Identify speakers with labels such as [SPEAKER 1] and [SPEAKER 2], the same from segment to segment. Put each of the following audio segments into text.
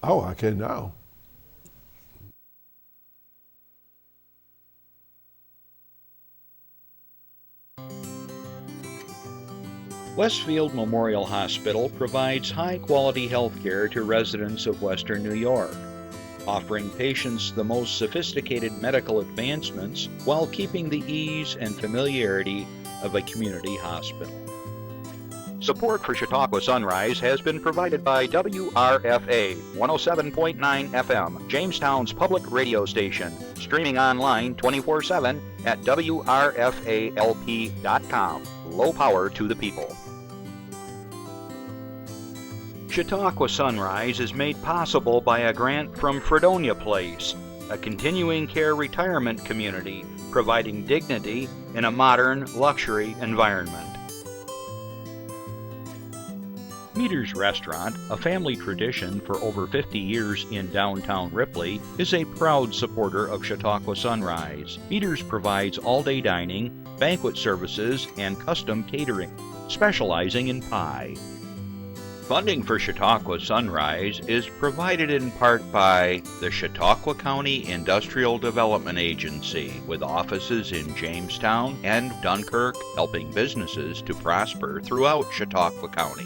[SPEAKER 1] Oh, I can now.
[SPEAKER 2] Westfield Memorial Hospital provides high-quality health care to residents of Western New York, offering patients the most sophisticated medical advancements while keeping the ease and familiarity of a community hospital. Support for Chautauqua Sunrise has been provided by WRFA 107.9 FM, Jamestown's public radio station, streaming online 24/7 at WRFALP.com. Low power to the people. Chautauqua Sunrise is made possible by a grant from Fredonia Place, a continuing care retirement community providing dignity in a modern luxury environment. Meter's Restaurant, a family tradition for over 50 years in downtown Ripley, is a proud supporter of Chautauqua Sunrise. Meter's provides all-day dining, banquet services, and custom catering, specializing in pie. Funding for Chautauqua Sunrise is provided in part by the Chautauqua County Industrial Development Agency, with offices in Jamestown and Dunkirk, helping businesses to prosper throughout Chautauqua County.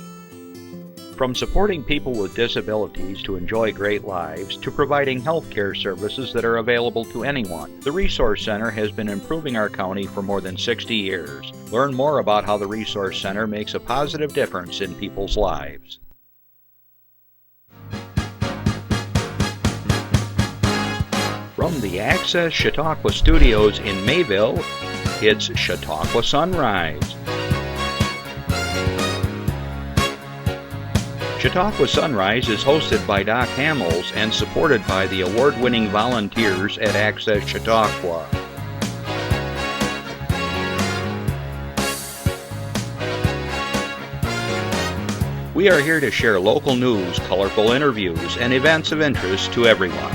[SPEAKER 2] From supporting people with disabilities to enjoy great lives to providing health care services that are available to anyone, the Resource Center has been improving our county for more than 60 years. Learn more about how the Resource Center makes a positive difference in people's lives. From the Access Chautauqua Studios in Mayville, it's Chautauqua Sunrise. Chautauqua Sunrise is hosted by Doc Hamels and supported by the award-winning volunteers at Access Chautauqua. We are here to share local news, colorful interviews, and events of interest to everyone.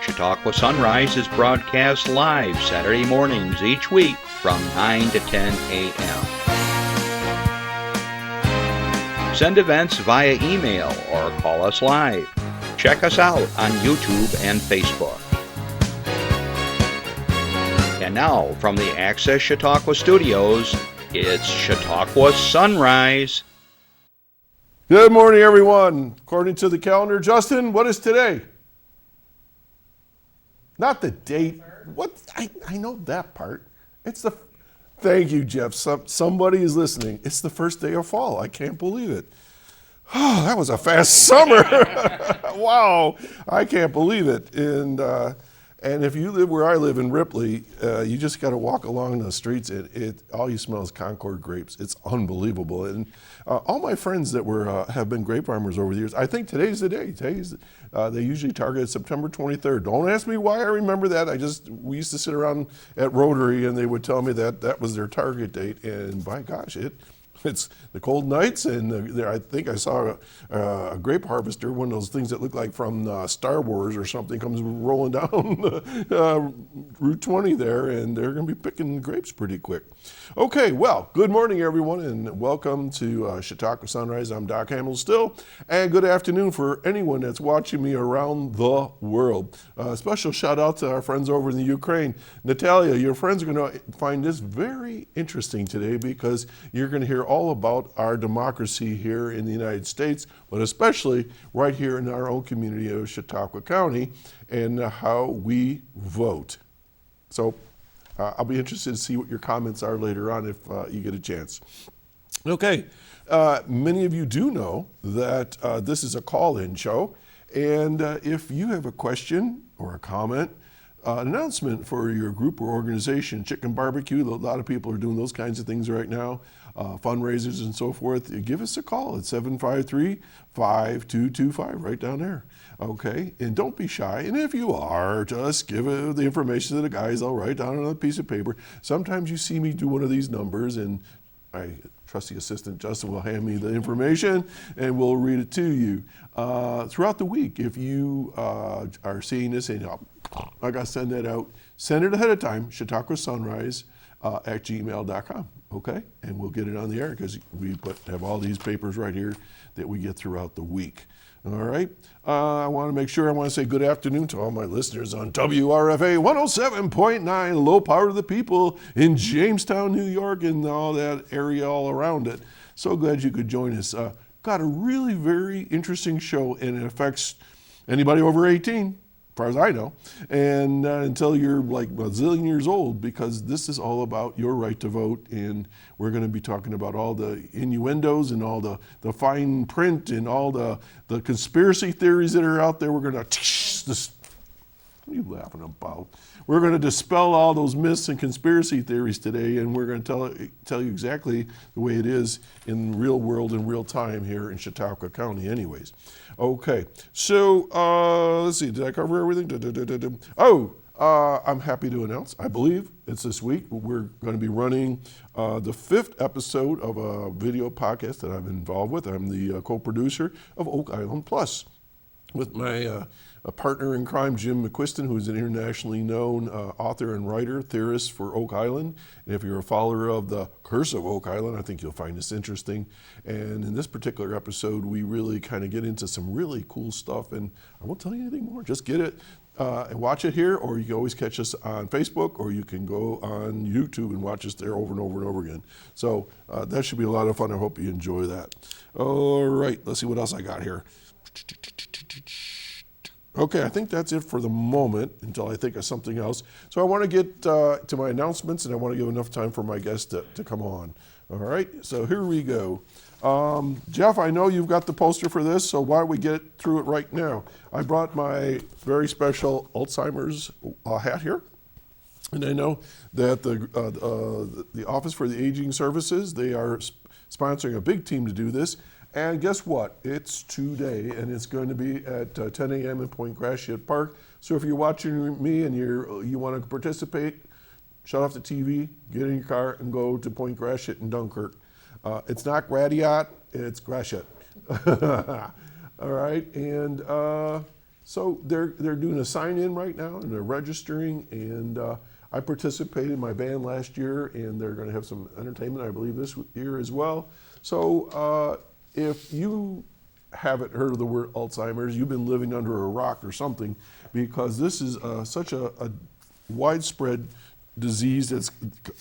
[SPEAKER 2] Chautauqua Sunrise is broadcast live Saturday mornings each week from 9 to 10 a.m. Send events via email or call us live. Check us out on YouTube and Facebook. And now, from the Access Chautauqua Studios, it's Chautauqua Sunrise.
[SPEAKER 1] Good morning, everyone. According to the calendar, Justin, what is today? Not the date. What? I know that part. It's the. Thank you, Jeff. Somebody is listening. It's the first day of fall. I can't believe it. Oh, that was a fast summer. Wow, I can't believe it. And if you live where I live in Ripley, you just got to walk along the streets. All you smell is Concord grapes. It's unbelievable. And all my friends that have been grape farmers over the years, I think today's the day. They usually target September 23rd. Don't ask me why I remember that. We used to sit around at Rotary and they would tell me that was their target date. And by gosh, it's the cold nights, and I think I saw a grape harvester, one of those things that look like from Star Wars or something, comes rolling down Route 20 there, and they're going to be picking grapes pretty quick. Okay, well, good morning, everyone, and welcome to Chautauqua Sunrise. I'm Doc Hamels still, and good afternoon for anyone that's watching me around the world. Special shout out to our friends over in the Ukraine. Natalia, your friends are going to find this very interesting today because you're going to hear all about our democracy here in the United States, but especially right here in our own community of Chautauqua County and how we vote. So I'll be interested to see what your comments are later on if you get a chance. Okay, many of you do know that this is a call-in show, and if you have a question or a comment, an announcement for your group or organization, chicken barbecue, a lot of people are doing those kinds of things right now, fundraisers and so forth, give us a call at 753-5225, right down there. Okay, and don't be shy. And if you are, just give the information to the guys. I'll write down on a piece of paper. Sometimes you see me do one of these numbers, and my trusty assistant Justin will hand me the information, and we'll read it to you. Throughout the week, if you are seeing this and I got to send that out, send it ahead of time, Chautauqua Sunrise at gmail.com. Okay, and we'll get it on the air because we have all these papers right here that we get throughout the week. All right, I want to say good afternoon to all my listeners on WRFA 107.9, low power to the people in Jamestown, New York, and all that area all around it. So glad you could join us. Got a really very interesting show, and it affects anybody over 18. As far as I know, and until you're like a zillion years old, because this is all about your right to vote, and we're going to be talking about all the innuendos and all the fine print and all the conspiracy theories that are out there. We're going to what are you laughing about? We're going to dispel all those myths and conspiracy theories today, and we're going to tell you exactly the way it is in the real world in real time here in Chautauqua County anyways. Okay, so let's see, did I cover everything? I'm happy to announce, I believe it's this week, we're going to be running the 5th episode of a video podcast that I'm involved with. I'm the co-producer of Oak Island Plus with my a partner in crime, Jim McQuiston, who's an internationally known author and writer, theorist for Oak Island. And if you're a follower of the Curse of Oak Island, I think you'll find this interesting. And in this particular episode, we really kind of get into some really cool stuff. And I won't tell you anything more. Just get it and watch it here, or you can always catch us on Facebook, or you can go on YouTube and watch us there over and over and over again. So that should be a lot of fun. I hope you enjoy that. All right, let's see what else I got here. Okay, I think that's it for the moment until I think of something else. So I want to get to my announcements, and I want to give enough time for my guests to come on. All right, so here we go. Jeff, I know you've got the poster for this, so why don't we get through it right now? I brought my very special Alzheimer's hat here. And I know that the Office for the Aging Services, they are sponsoring a big team to do this. And guess what? It's today, and it's going to be at 10 a.m. in Point Gratiot Park. So if you're watching me and you want to participate, shut off the TV, get in your car, and go to Point Gratiot in Dunkirk. It's not Gratiot, it's Gratiot. All right, and so they're doing a sign-in right now, and they're registering, and I participated in my band last year, and they're going to have some entertainment, I believe, this year as well. So if you haven't heard of the word Alzheimer's, you've been living under a rock or something, because this is such a widespread disease that's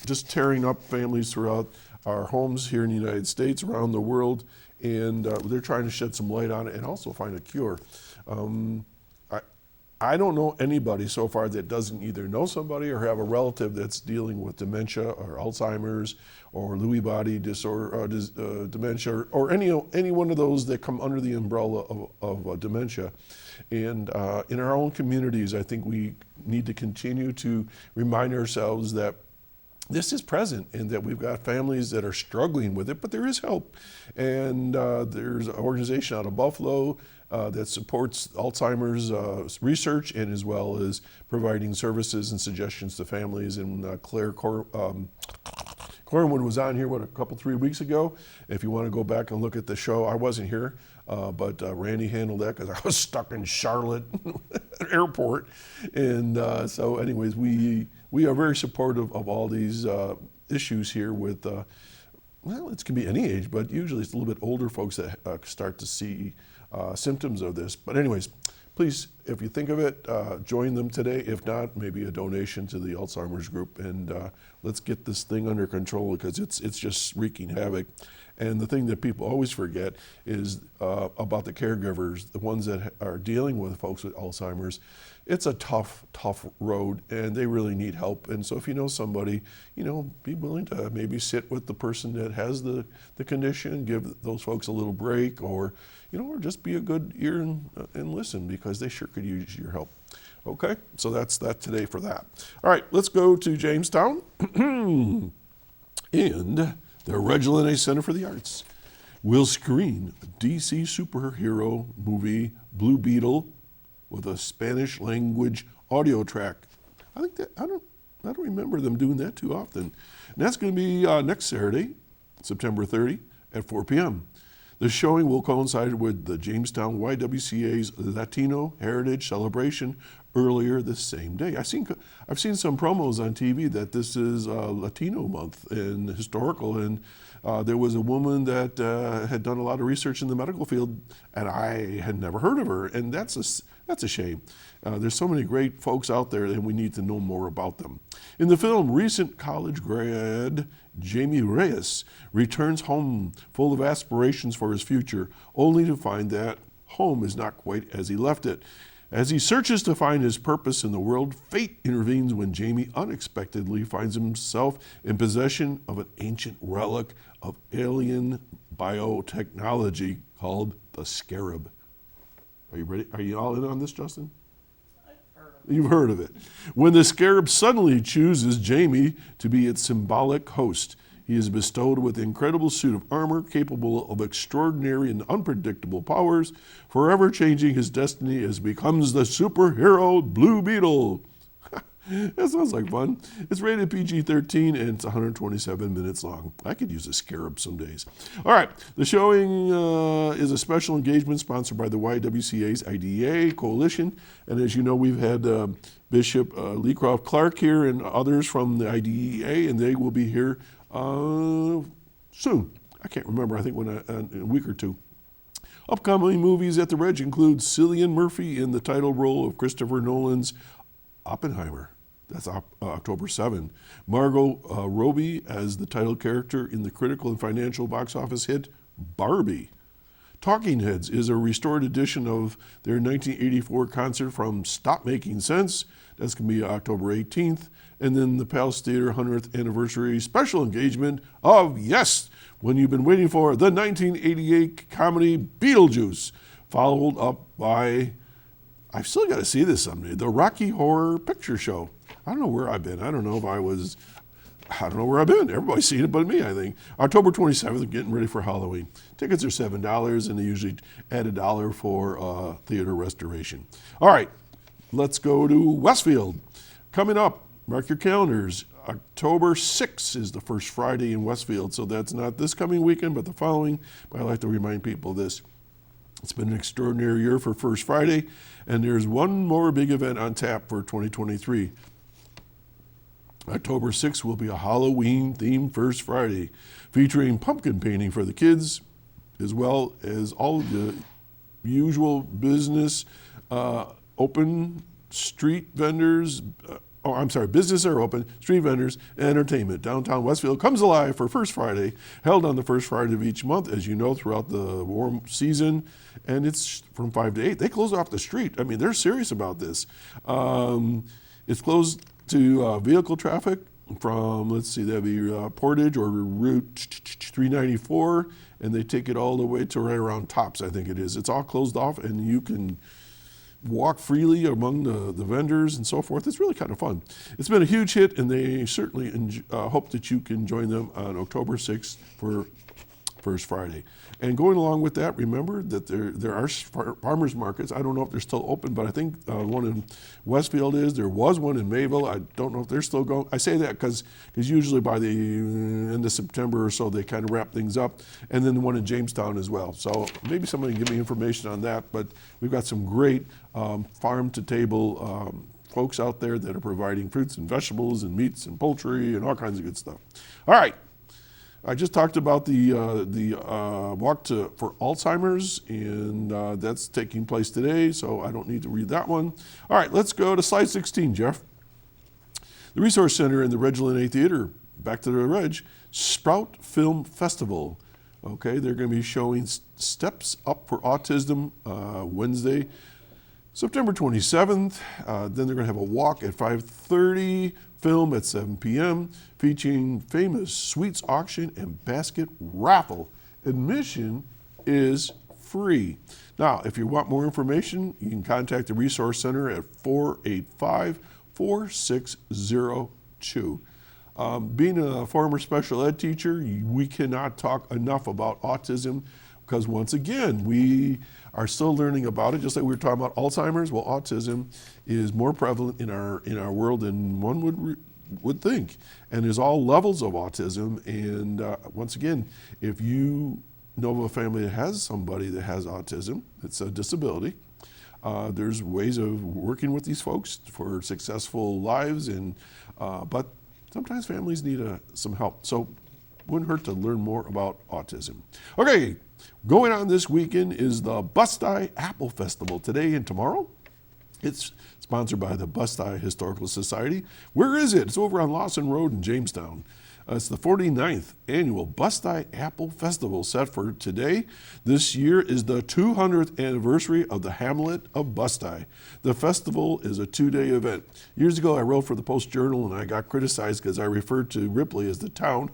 [SPEAKER 1] just tearing up families throughout our homes here in the United States, around the world, and they're trying to shed some light on it and also find a cure. I don't know anybody so far that doesn't either know somebody or have a relative that's dealing with dementia or Alzheimer's or Lewy body disorder, dementia, or any one of those that come under the umbrella of dementia. And in our own communities, I think we need to continue to remind ourselves that this is present and that we've got families that are struggling with it, but there is help. And there's an organization out of Buffalo that supports Alzheimer's research, and as well as providing services and suggestions to families. And Claire Cornwood was on here, a couple, 3 weeks ago. If you want to go back and look at the show, I wasn't here, but Randy handled that because I was stuck in Charlotte airport. And so anyways, we are very supportive of all these issues here with, well, it can be any age, but usually it's a little bit older folks that start to see symptoms of this. But anyways, please, if you think of it, join them today. If not, maybe a donation to the Alzheimer's group, and let's get this thing under control, because it's just wreaking havoc. And the thing that people always forget is about the caregivers, the ones that are dealing with folks with Alzheimer's. It's a tough road, and they really need help. And so if you know somebody, be willing to maybe sit with the person that has the condition, give those folks a little break, or just be a good ear and listen, because they sure could use your help. Okay, so that's that today for that. All right, let's go to Jamestown. And the Reginald A. Center for the Arts will screen DC superhero movie Blue Beetle with a Spanish language audio track. I don't remember them doing that too often. And that's going to be next Saturday, September 30 at 4 p.m. The showing will coincide with the Jamestown YWCA's Latino Heritage Celebration earlier this same day. I've seen some promos on TV that this is Latino Month and historical, and there was a woman that had done a lot of research in the medical field, and I had never heard of her, and that's a shame. There's so many great folks out there, and we need to know more about them. In the film, recent college grad Jamie Reyes returns home full of aspirations for his future, only to find that home is not quite as he left it. As he searches to find his purpose in the world, fate intervenes when Jamie unexpectedly finds himself in possession of an ancient relic of alien biotechnology called the Scarab. Are you ready? Are you all in on this, Justin? You've heard of it. When the Scarab suddenly chooses Jamie to be its symbolic host, he is bestowed with an incredible suit of armor capable of extraordinary and unpredictable powers, forever changing his destiny as becomes the superhero Blue Beetle. That sounds like fun. It's rated PG-13 and it's 127 minutes long. I could use a Scarab some days. All right, the showing is a special engagement sponsored by the YWCA's IDEA Coalition. And as you know, we've had Bishop Leecroft Clark here and others from the IDEA, and they will be here soon. I can't remember, I think in a week or two. Upcoming movies at the Reg include Cillian Murphy in the title role of Christopher Nolan's Oppenheimer. That's October 7. Margot Robbie as the title character in the critical and financial box office hit Barbie. Talking Heads is a restored edition of their 1984 concert from Stop Making Sense. That's going to be October 18th. And then the Palace Theater 100th anniversary special engagement of, yes, when you've been waiting for, the 1988 comedy Beetlejuice, followed up by, I've still got to see this someday, the Rocky Horror Picture Show. I don't know where I've been. I don't know where I've been. Everybody's seen it but me, I think. October 27th, getting ready for Halloween. Tickets are $7, and they usually add $1 for theater restoration. All right, let's go to Westfield. Coming up, mark your calendars. October 6th is the first Friday in Westfield, so that's not this coming weekend, but the following. But I like to remind people of this. It's been an extraordinary year for First Friday, and there's one more big event on tap for 2023. October 6th will be a Halloween-themed First Friday, featuring pumpkin painting for the kids, as well as all of the usual business, open street vendors, businesses are open, street vendors, and entertainment. Downtown Westfield comes alive for First Friday, held on the first Friday of each month, as you know, throughout the warm season, and it's from 5 to 8. They close off the street. I mean, they're serious about this. It's closed to vehicle traffic from, that'd be Portage or Route 394, and they take it all the way to right around Tops, I think it is. It's all closed off, and you can walk freely among the vendors and so forth. It's really kind of fun. It's been a huge hit, and they certainly hope that you can join them on October 6th for First Friday. And going along with that, remember that there are farmers markets. I don't know if they're still open, but I think one in Westfield is. There was one in Mayville. I don't know if they're still going. I say that because usually by the end of September or so, they kind of wrap things up. And then the one in Jamestown as well. So maybe somebody can give me information on that. But we've got some great farm-to-table folks out there that are providing fruits and vegetables and meats and poultry and all kinds of good stuff. All right. I just talked about the walk for Alzheimer's, and that's taking place today, so I don't need to read that one. All right, let's go to slide 16, Jeff. The Resource Center and the Reg Linné Theater, back to the Reg, Sprout Film Festival. Okay, they're going to be showing Steps Up for Autism Wednesday, September 27th. Then they're going to have a walk at 5:30, film at 7 p.m., featuring famous sweets auction and basket raffle. Admission is free. Now, if you want more information, you can contact the Resource Center at 485-4602. Being a former special ed teacher, we cannot talk enough about autism because, once again, we are still learning about it. Just like we were talking about Alzheimer's, well, autism is more prevalent in our world than one would think. And there's all levels of autism. And once again, if you know of a family that has somebody that has autism, it's a disability, there's ways of working with these folks for successful lives, but sometimes families need some help. So wouldn't hurt to learn more about autism. Okay, going on this weekend is the Bust-Eye Apple Festival today and tomorrow. It's sponsored by the Bust-Eye Historical Society. Where is it? It's over on Lawson Road in Jamestown. It's the 49th annual Bust-Eye Apple Festival set for today. This year is the 200th anniversary of the hamlet of Bust-Eye. The festival is a 2-day event. Years ago, I wrote for the Post-Journal and I got criticized because I referred to Ripley as the town.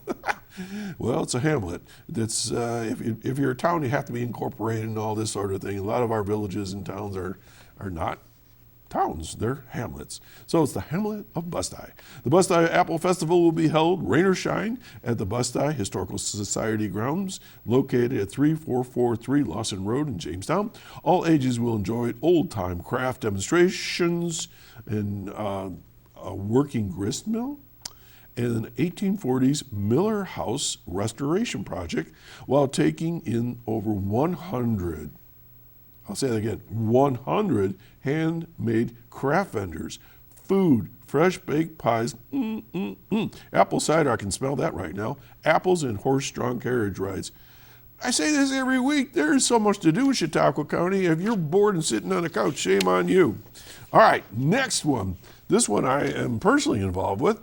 [SPEAKER 1] Well, it's a hamlet. That's if you're a town, you have to be incorporated and all this sort of thing. A lot of our villages and towns are not towns, they're hamlets. So it's the hamlet of Bust-Eye. The Bust-Eye Apple Festival will be held, rain or shine, at the Bust-Eye Historical Society grounds located at 3443 Lawson Road in Jamestown. All ages will enjoy old-time craft demonstrations and a working grist mill and an 1840s Miller House restoration project while taking in over 100 I'll say that again, 100 handmade craft vendors, food, fresh baked pies, apple cider, I can smell that right now, apples and horse-drawn carriage rides. I say this every week, there is so much to do in Chautauqua County. If you're bored and sitting on the couch, shame on you. All right, next one. This one I am personally involved with.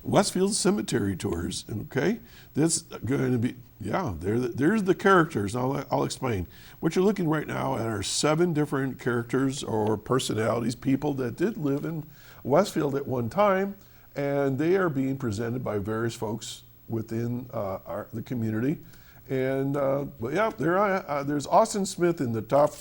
[SPEAKER 1] Westfield Cemetery Tours, okay? That's going to be, there's the characters. I'll explain. What you're looking right now at are 7 different characters or personalities, people that did live in Westfield at one time, and they are being presented by various folks within the community. And, there's Austin Smith in the top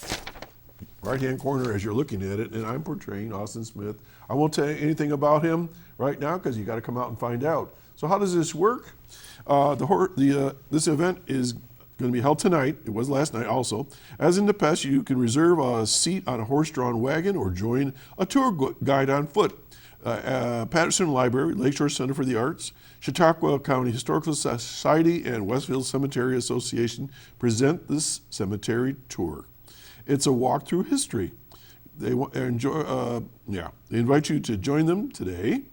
[SPEAKER 1] right-hand corner as you're looking at it, and I'm portraying Austin Smith. I won't tell you anything about him right now because you got to come out and find out. So how does this work? This event is going to be held tonight. It was last night also. As in the past, you can reserve a seat on a horse-drawn wagon or join a tour guide on foot. Patterson Library, Lakeshore Center for the Arts, Chautauqua County Historical Society, and Westfield Cemetery Association present this cemetery tour. It's a walk through history. They invite you to join them today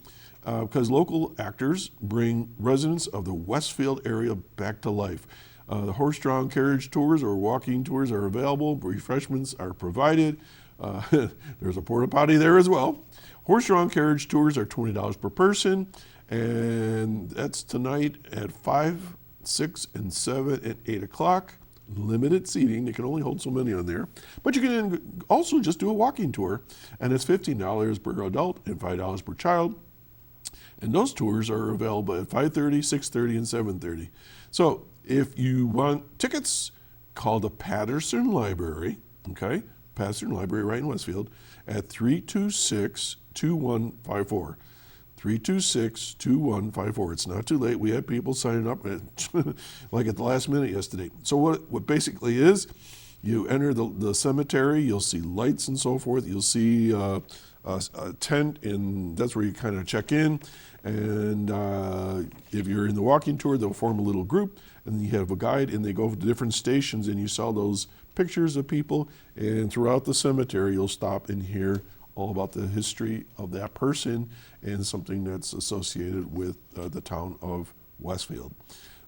[SPEAKER 1] because local actors bring residents of the Westfield area back to life. The horse-drawn carriage tours or walking tours are available. Refreshments are provided. There's a porta potty there as well. Horse-drawn carriage tours are $20 per person, and that's tonight at 5, 6, and 7, and 8 o'clock. Limited seating. They can only hold so many on there. But you can also just do a walking tour, and it's $15 per adult and $5 per child. And those tours are available at 5:30, 6:30, and 7:30. So if you want tickets, call the Patterson Library, okay? Patterson Library right in Westfield at 326-2154. 326-2154. It's not too late. We had people signing up like at the last minute yesterday. So what basically is, you enter the cemetery, you'll see lights and so forth. You'll see a tent, and that's where you kind of check in. And if you're in the walking tour, they'll form a little group, and then you have a guide, and they go to different stations, and you saw those pictures of people. And throughout the cemetery, you'll stop and hear all about the history of that person and something that's associated with the town of Westfield.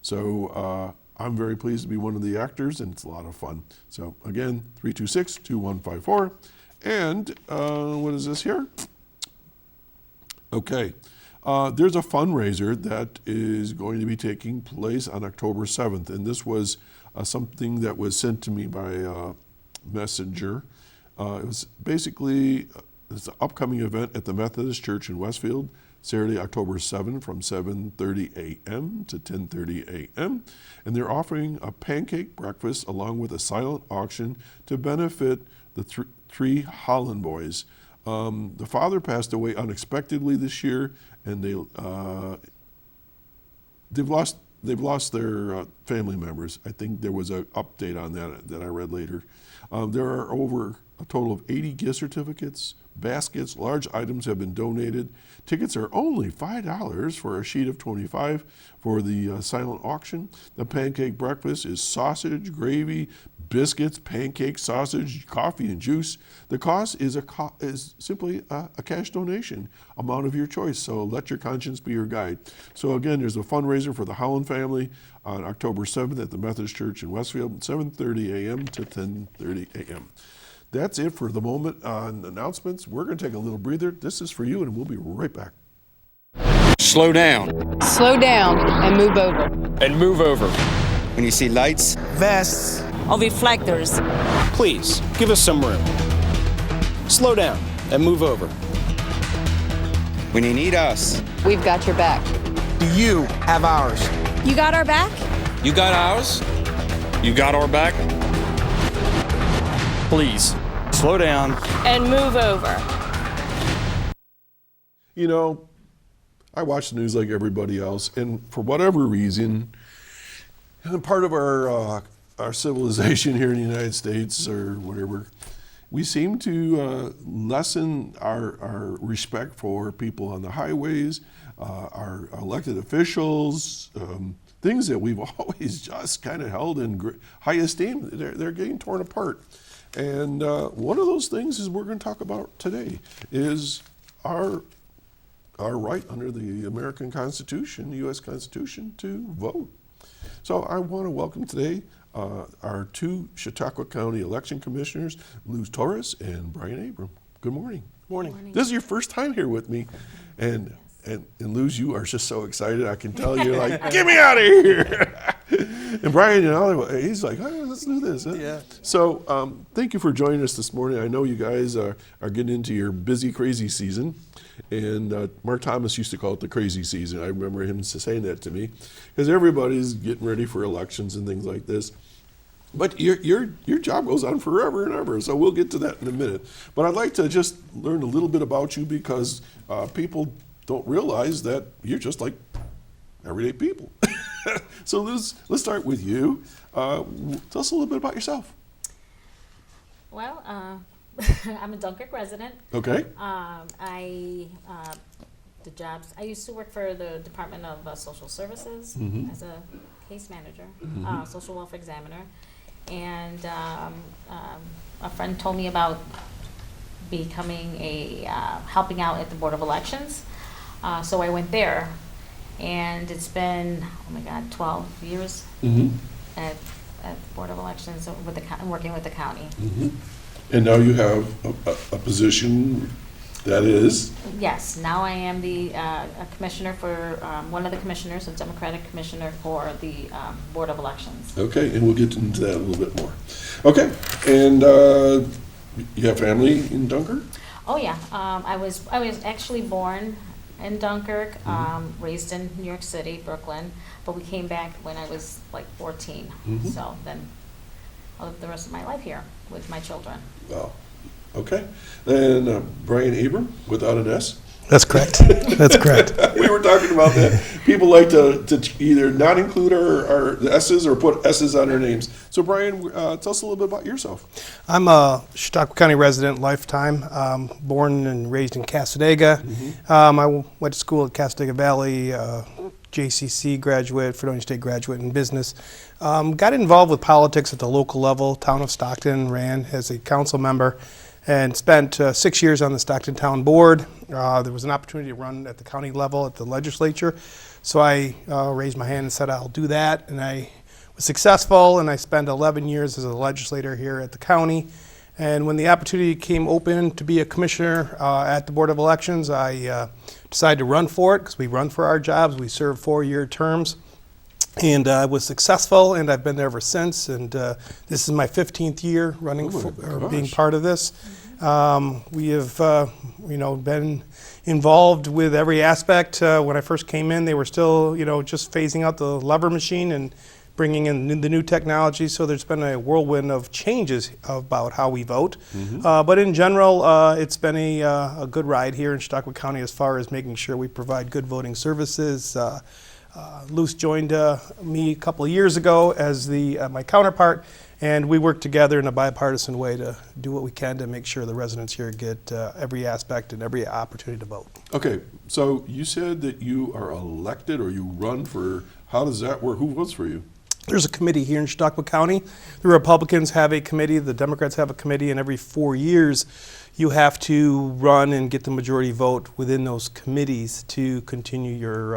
[SPEAKER 1] So I'm very pleased to be one of the actors, and it's a lot of fun. So again, 326-2154. And what is this here? Okay. There's a fundraiser that is going to be taking place on October 7th. And this was something that was sent to me by Messenger. It was basically it's an upcoming event at the Methodist Church in Westfield, Saturday, October 7th from 7:30 a.m. to 10:30 a.m. And they're offering a pancake breakfast along with a silent auction to benefit the three Holland boys. The father passed away unexpectedly this year, and they've lost they've lost their family members. I think there was an update on that I read later. There are over a total of 80 gift certificates, baskets, large items have been donated. Tickets are only $5 for a sheet of 25 for the silent auction. The pancake breakfast is sausage, gravy, biscuits, pancakes, sausage, coffee, and juice. The cost is simply a cash donation amount of your choice, so let your conscience be your guide. So again, there's a fundraiser for the Holland family on October 7th at the Methodist Church in Westfield, 7:30 a.m. to 10:30 a.m. That's it for the moment on announcements. We're going to take a little breather. This is for you, and we'll be right back.
[SPEAKER 3] Slow down.
[SPEAKER 4] Slow down and move over.
[SPEAKER 3] And move over. When you see lights,
[SPEAKER 5] vests,
[SPEAKER 6] or reflectors,
[SPEAKER 5] please give us some room. Slow down and move over.
[SPEAKER 3] when you need us.
[SPEAKER 4] We've got your back.
[SPEAKER 5] Do you have ours?
[SPEAKER 6] you got our back?
[SPEAKER 5] You got ours? You got our back? Please, slow down.
[SPEAKER 6] And move over.
[SPEAKER 1] You know, I watch the news like everybody else, and for whatever reason, and part of our civilization here in the United States or whatever, we seem to lessen our respect for people on the highways, our elected officials, things that we've always just kind of held in high esteem. They're getting torn apart. And one of those things is we're going to talk about today is our right under the American Constitution, the U.S. Constitution, to vote. So I want to welcome today our two Chautauqua County election commissioners, Luz Torres and Brian Abram. Good morning.
[SPEAKER 5] Morning.
[SPEAKER 1] This is your first time here with me, and Luz, you are just so excited. I can tell you're like, get me out of here. And Brian, he's like, oh, let's do this.
[SPEAKER 5] Yeah.
[SPEAKER 1] So thank you for joining us this morning. I know you guys are getting into your busy, crazy season. And Mark Thomas used to call it the crazy season. I remember him saying that to me because everybody's getting ready for elections and things like this. But your job goes on forever and ever, so we'll get to that in a minute. But I'd like to just learn a little bit about you because people don't realize that you're just like everyday people. So let's start with you. Tell us a little bit about yourself.
[SPEAKER 7] Well, I'm a Dunkirk resident.
[SPEAKER 1] Okay.
[SPEAKER 7] The jobs, I used to work for the Department of Social Services as a case manager, social welfare examiner. And a friend told me about becoming helping out at the Board of Elections. So I went there. And it's been, 12 years at the Board of Elections working with the county.
[SPEAKER 1] And now you have a position that is?
[SPEAKER 7] Yes, now I am the commissioner for, one of the commissioners, a Democratic commissioner for the Board of Elections.
[SPEAKER 1] Okay, and we'll get into that a little bit more. Okay, and you have family in Dunkirk?
[SPEAKER 7] Oh yeah, I was actually born in Dunkirk, raised in New York City, Brooklyn, but we came back when I was like 14. So then I lived the rest of my life here with my children.
[SPEAKER 1] Wow. Okay. And Brian Abram, without an S?
[SPEAKER 8] That's correct. That's correct.
[SPEAKER 1] We were talking about that. People like to either not include our S's or put S's on their names. So Brian, tell us a little bit about yourself.
[SPEAKER 8] I'm a Chautauqua County resident lifetime, born and raised in Cassadaga. I went to school at Cassadaga Valley, JCC graduate, Fredonia State graduate in business. Got involved with politics at the local level, town of Stockton, ran as a council member, and spent 6 years on the Stockton Town Board. There was an opportunity to run at the county level at the legislature, so I raised my hand and said I'll do that, and I was successful, and I spent 11 years as a legislator here at the county. And when the opportunity came open to be a commissioner at the Board of Elections, I decided to run for it because we run for our jobs. We serve 4-year terms. And I was successful, and I've been there ever since. And this is my 15th year running being part of this. We have, been involved with every aspect. When I first came in, they were still, just phasing out the lever machine and bringing in the new technology. So there's been a whirlwind of changes about how we vote. But in general, it's been a good ride here in Chautauqua County as far as making sure we provide good voting services. Luce joined me a couple of years ago as my counterpart, and we work together in a bipartisan way to do what we can to make sure the residents here get every aspect and every opportunity to vote.
[SPEAKER 1] Okay, so you said that you are elected or you run for, how does that work? Who votes for you?
[SPEAKER 8] There's a committee here in Chautauqua County. The Republicans have a committee, the Democrats have a committee, and every 4 years you have to run and get the majority vote within those committees to continue your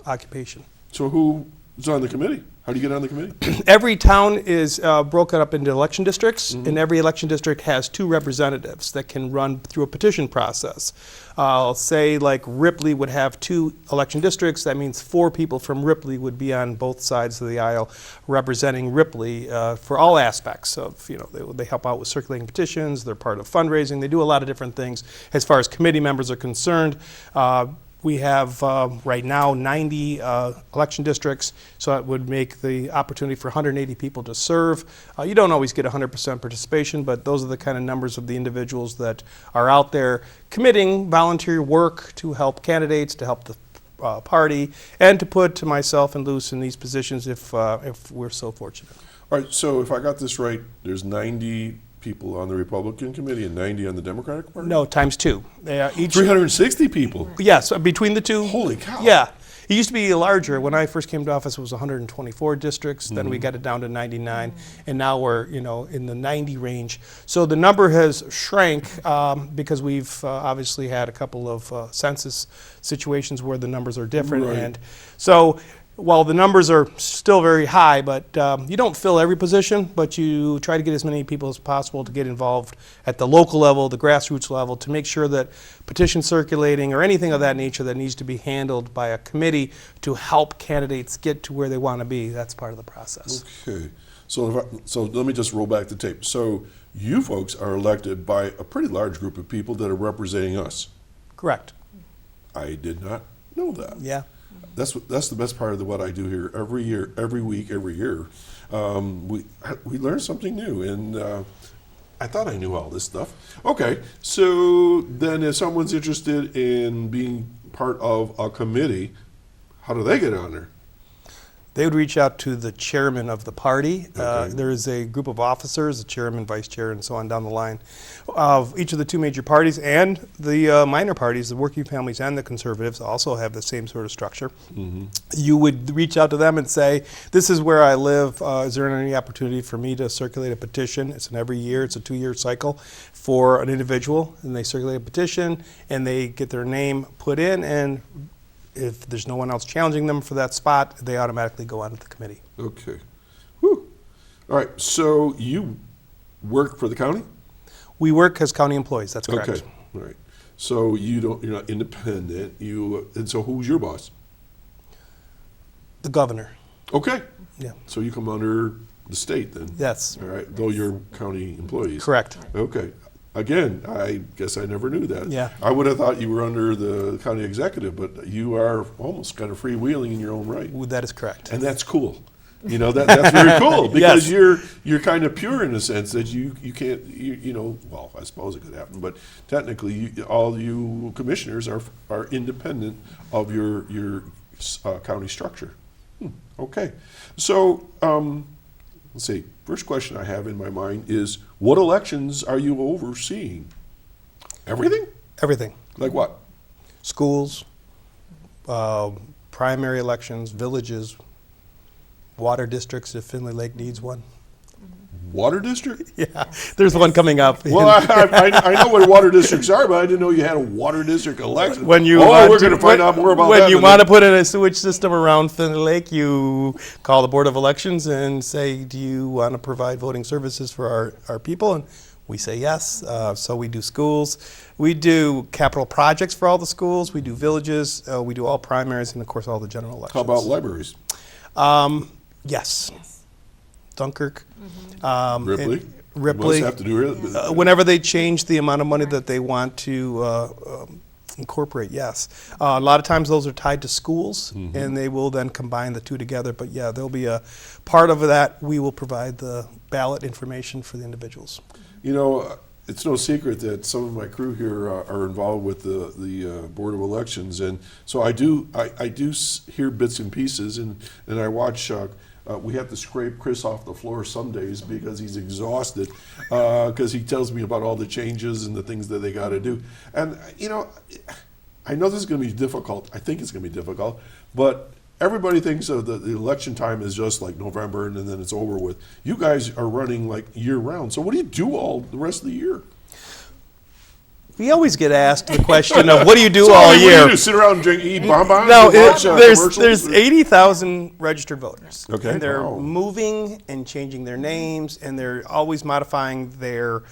[SPEAKER 8] occupation.
[SPEAKER 1] So who's on the committee? How do you get on the committee?
[SPEAKER 8] Every town is broken up into election districts, and every election district has 2 representatives that can run through a petition process. I'll say like Ripley would have 2 election districts. That means 4 people from Ripley would be on both sides of the aisle representing Ripley for all aspects of, they help out with circulating petitions, they're part of fundraising, they do a lot of different things as far as committee members are concerned. We have right now 90 election districts, so it would make the opportunity for 180 people to serve. You don't always get 100% participation, but those are the kind of numbers of the individuals that are out there committing volunteer work to help candidates, to help the party, and to put myself and Luce in these positions if we're so fortunate.
[SPEAKER 1] All right, so if I got this right, there's 90 people on the Republican committee and 90 on the Democratic Party?
[SPEAKER 8] No, times 2. Each
[SPEAKER 1] 360 people?
[SPEAKER 8] Yes, between the 2.
[SPEAKER 1] Holy cow.
[SPEAKER 8] Yeah. It used to be larger. When I first came to office, it was 124 districts. Then we got it down to 99, and now we're in the 90 range. So the number has shrank because we've obviously had a couple of census situations where the numbers are different,
[SPEAKER 1] Right.
[SPEAKER 8] and so while the numbers are still very high, but you don't fill every position, but you try to get as many people as possible to get involved at the local level, the grassroots level, to make sure that petition circulating or anything of that nature that needs to be handled by a committee to help candidates get to where they want to be, that's part of the process.
[SPEAKER 1] Okay, so let me just roll back the tape. So you folks are elected by a pretty large group of people that are representing us.
[SPEAKER 8] Correct.
[SPEAKER 1] I did not know that.
[SPEAKER 8] Yeah.
[SPEAKER 1] That's the best part of what I do here every year, every week, every year. We learn something new, and I thought I knew all this stuff. Okay, so then if someone's interested in being part of a committee, how do they get on there?
[SPEAKER 8] They would reach out to the chairman of the party.
[SPEAKER 1] Okay.
[SPEAKER 8] There is a group of officers, the chairman, vice chair, and so on down the line, of each of the 2 major parties, and the minor parties, the working families and the conservatives, also have the same sort of structure. You would reach out to them and say, this is where I live. Is there any opportunity for me to circulate a petition? It's an every year, it's a 2-year cycle for an individual, and they circulate a petition, and they get their name put in, and if there's no one else challenging them for that spot, they automatically go on to the committee.
[SPEAKER 1] Okay. Whew. All right, so you work for the county?
[SPEAKER 8] We work as county employees, that's correct.
[SPEAKER 1] Okay, all right. So you're not independent. And so who's your boss?
[SPEAKER 8] The governor.
[SPEAKER 1] Okay.
[SPEAKER 8] Yeah.
[SPEAKER 1] So you come under the state then?
[SPEAKER 8] Yes.
[SPEAKER 1] All right, though you're county employees?
[SPEAKER 8] Correct.
[SPEAKER 1] Okay. Again, I guess I never knew that.
[SPEAKER 8] Yeah.
[SPEAKER 1] I would have thought you were under the county executive, but you are almost kind of freewheeling in your own right.
[SPEAKER 8] That is correct.
[SPEAKER 1] And that's cool. That's very cool because
[SPEAKER 8] Yes.
[SPEAKER 1] you're kind of pure in the sense that you can't, well, I suppose it could happen, but technically all you commissioners are independent of your county structure. Okay. So, let's see. First question I have in my mind is, what elections are you overseeing? Everything?
[SPEAKER 8] Everything.
[SPEAKER 1] Like what?
[SPEAKER 8] Schools, primary elections, villages, water districts if Findlay Lake needs one.
[SPEAKER 1] Water district?
[SPEAKER 8] Yeah, there's one coming up.
[SPEAKER 1] Well, I know what water districts are, but I didn't know you had a water district election.
[SPEAKER 8] When you
[SPEAKER 1] we're going to find out more about that.
[SPEAKER 8] When you want to put in a sewage system around Findlay Lake, you call the Board of Elections and say, do you want to provide voting services for our people? And we say yes. So we do schools. We do capital projects for all the schools. We do villages. We do all primaries and, of course, all the general elections.
[SPEAKER 1] How about libraries?
[SPEAKER 8] Yes. Dunkirk.
[SPEAKER 1] Ripley?
[SPEAKER 8] Ripley.
[SPEAKER 1] You must have to do it.
[SPEAKER 8] Whenever they change the amount of money that they want to incorporate, yes. A lot of times those are tied to schools, and they will then combine the 2 together. But yeah, there'll be a part of that. We will provide the ballot information for the individuals.
[SPEAKER 1] it's no secret that some of my crew here are involved with the Board of Elections, and so I do hear bits and pieces, and I watch. We have to scrape Chris off the floor some days because he's exhausted, because he tells me about all the changes and the things that they got to do. And I know this is going to be difficult. I think it's going to be difficult, but everybody thinks of the election time is just like November and then it's over with. You guys are running like year round. So what do you do all the rest of the year?
[SPEAKER 8] We always get asked the question of what do you do
[SPEAKER 1] So,
[SPEAKER 8] all
[SPEAKER 1] what do
[SPEAKER 8] year?
[SPEAKER 1] you do? Sit around and drink, eat bonbons?
[SPEAKER 8] No,
[SPEAKER 1] and watch, commercials?
[SPEAKER 8] there's 80,000 registered voters.
[SPEAKER 1] Okay,
[SPEAKER 8] And they're
[SPEAKER 1] wow.
[SPEAKER 8] moving and changing their names, and they're always modifying their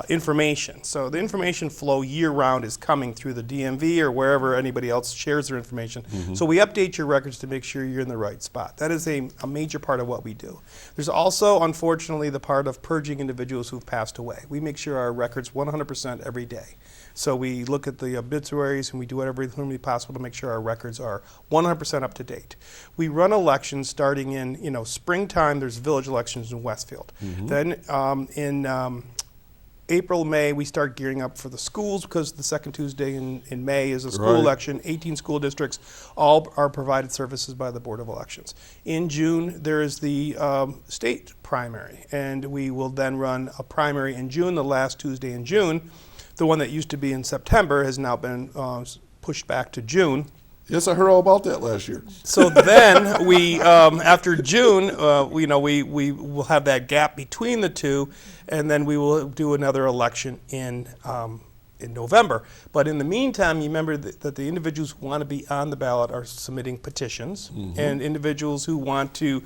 [SPEAKER 8] information. So the information flow year-round is coming through the DMV or wherever anybody else shares their information. So we update your records to make sure you're in the right spot. That is a major part of what we do. There's also, unfortunately, the part of purging individuals who've passed away. We make sure our records 100% every day. So we look at the obituaries and we do whatever humanly possible to make sure our records are 100% up to date. We run elections starting in springtime. There's village elections in Westfield. Then in April, May, we start gearing up for the schools because the second Tuesday in May is a school
[SPEAKER 1] Right.
[SPEAKER 8] election. 18 school districts, all are provided services by the Board of Elections. In June, there is the state primary, and we will then run a primary in June, the last Tuesday in June. The one that used to be in September has now been pushed back to June.
[SPEAKER 1] Yes, I heard all about that last year.
[SPEAKER 8] So then we, after June, we will have that gap between the two, and then we will do another election in November. But in the meantime, you remember that the individuals who want to be on the ballot are submitting petitions, and individuals who want to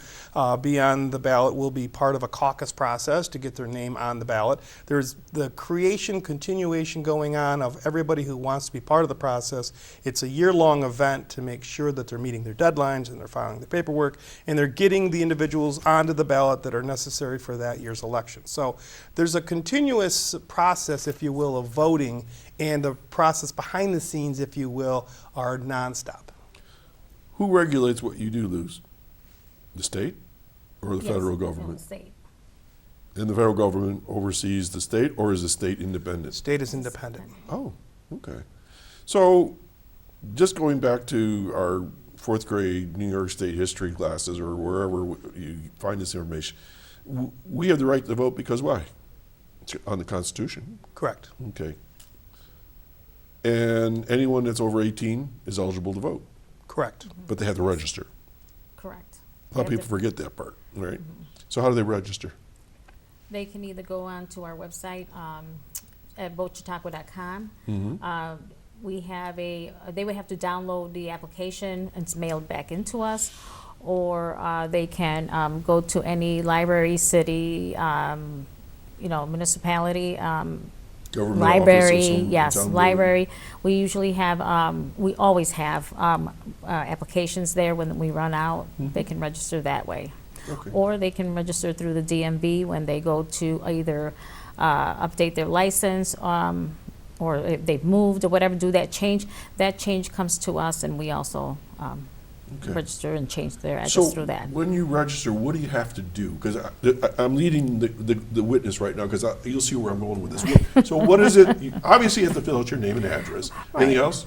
[SPEAKER 8] be on the ballot will be part of a caucus process to get their name on the ballot. There's the continuation going on of everybody who wants to be part of the process. It's a year-long event to make sure that they're meeting their deadlines and they're filing their paperwork, and they're getting the individuals onto the ballot that are necessary for that year's election. So there's a continuous process, if you will, of voting, and the process behind the scenes, if you will, are nonstop.
[SPEAKER 1] Who regulates what you do, Luz? The state or the
[SPEAKER 7] Yes,
[SPEAKER 1] federal
[SPEAKER 7] from the
[SPEAKER 1] government?
[SPEAKER 7] state.
[SPEAKER 1] And the federal government oversees the state, or is the state independent?
[SPEAKER 8] State is independent.
[SPEAKER 1] Oh, okay. So, just going back to our fourth grade New York State history classes or wherever you find this information, we have the right to vote because why? It's on the Constitution.
[SPEAKER 8] Correct.
[SPEAKER 1] Okay. And anyone that's over 18 is eligible to vote,
[SPEAKER 8] Correct.
[SPEAKER 1] but they have to register.
[SPEAKER 7] Correct.
[SPEAKER 1] A lot of people forget that part, right? So how do they register?
[SPEAKER 7] They can either go on to our website at votechautauqua.com. We have they would have to download the application and it's mailed back into us, or they can go to any library, city, municipality,
[SPEAKER 1] Government
[SPEAKER 7] library,
[SPEAKER 1] office or some
[SPEAKER 7] yes,
[SPEAKER 1] town
[SPEAKER 7] library. We usually have, we always have applications there when we run out. They can register that way.
[SPEAKER 1] Okay.
[SPEAKER 7] Or they can register through the DMV when they go to either update their license or if they've moved or whatever, do that change. That change comes to us and we also
[SPEAKER 1] Okay.
[SPEAKER 7] register and change their address
[SPEAKER 1] So
[SPEAKER 7] through that.
[SPEAKER 1] when you register, what do you have to do? Because I'm leading the witness right now because you'll see where I'm going with this. So what is it? Obviously, you have to fill out your name and address. Anything else?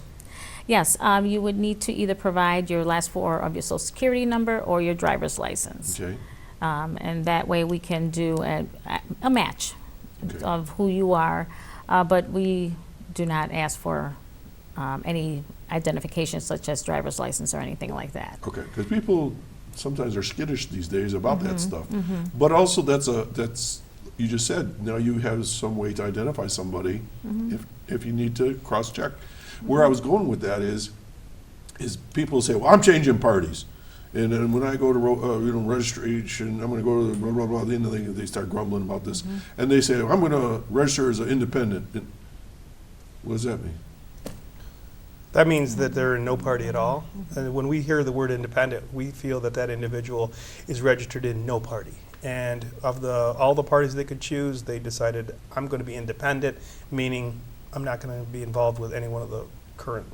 [SPEAKER 7] Yes, you would need to either provide your last four of your social security number or your driver's license.
[SPEAKER 1] Okay.
[SPEAKER 7] And that way we can do a match
[SPEAKER 1] Okay.
[SPEAKER 7] of who you are, but we do not ask for any identification such as driver's license or anything like that.
[SPEAKER 1] Okay. Because people sometimes are skittish these days about that stuff. But also, that's you just said. Now you have some way to identify somebody if you need to cross-check. Where I was going with that is people say, "Well, I'm changing parties," and then when I go to registration, I'm going to go to the blah blah blah. Then they start grumbling about this, and they say, "I'm going to register as an independent." And what does that mean?
[SPEAKER 8] That means that they're in no party at all. And when we hear the word independent, we feel that that individual is registered in no party. And of all the parties they could choose, they decided, I'm going to be independent, meaning I'm not going to be involved with any one of the current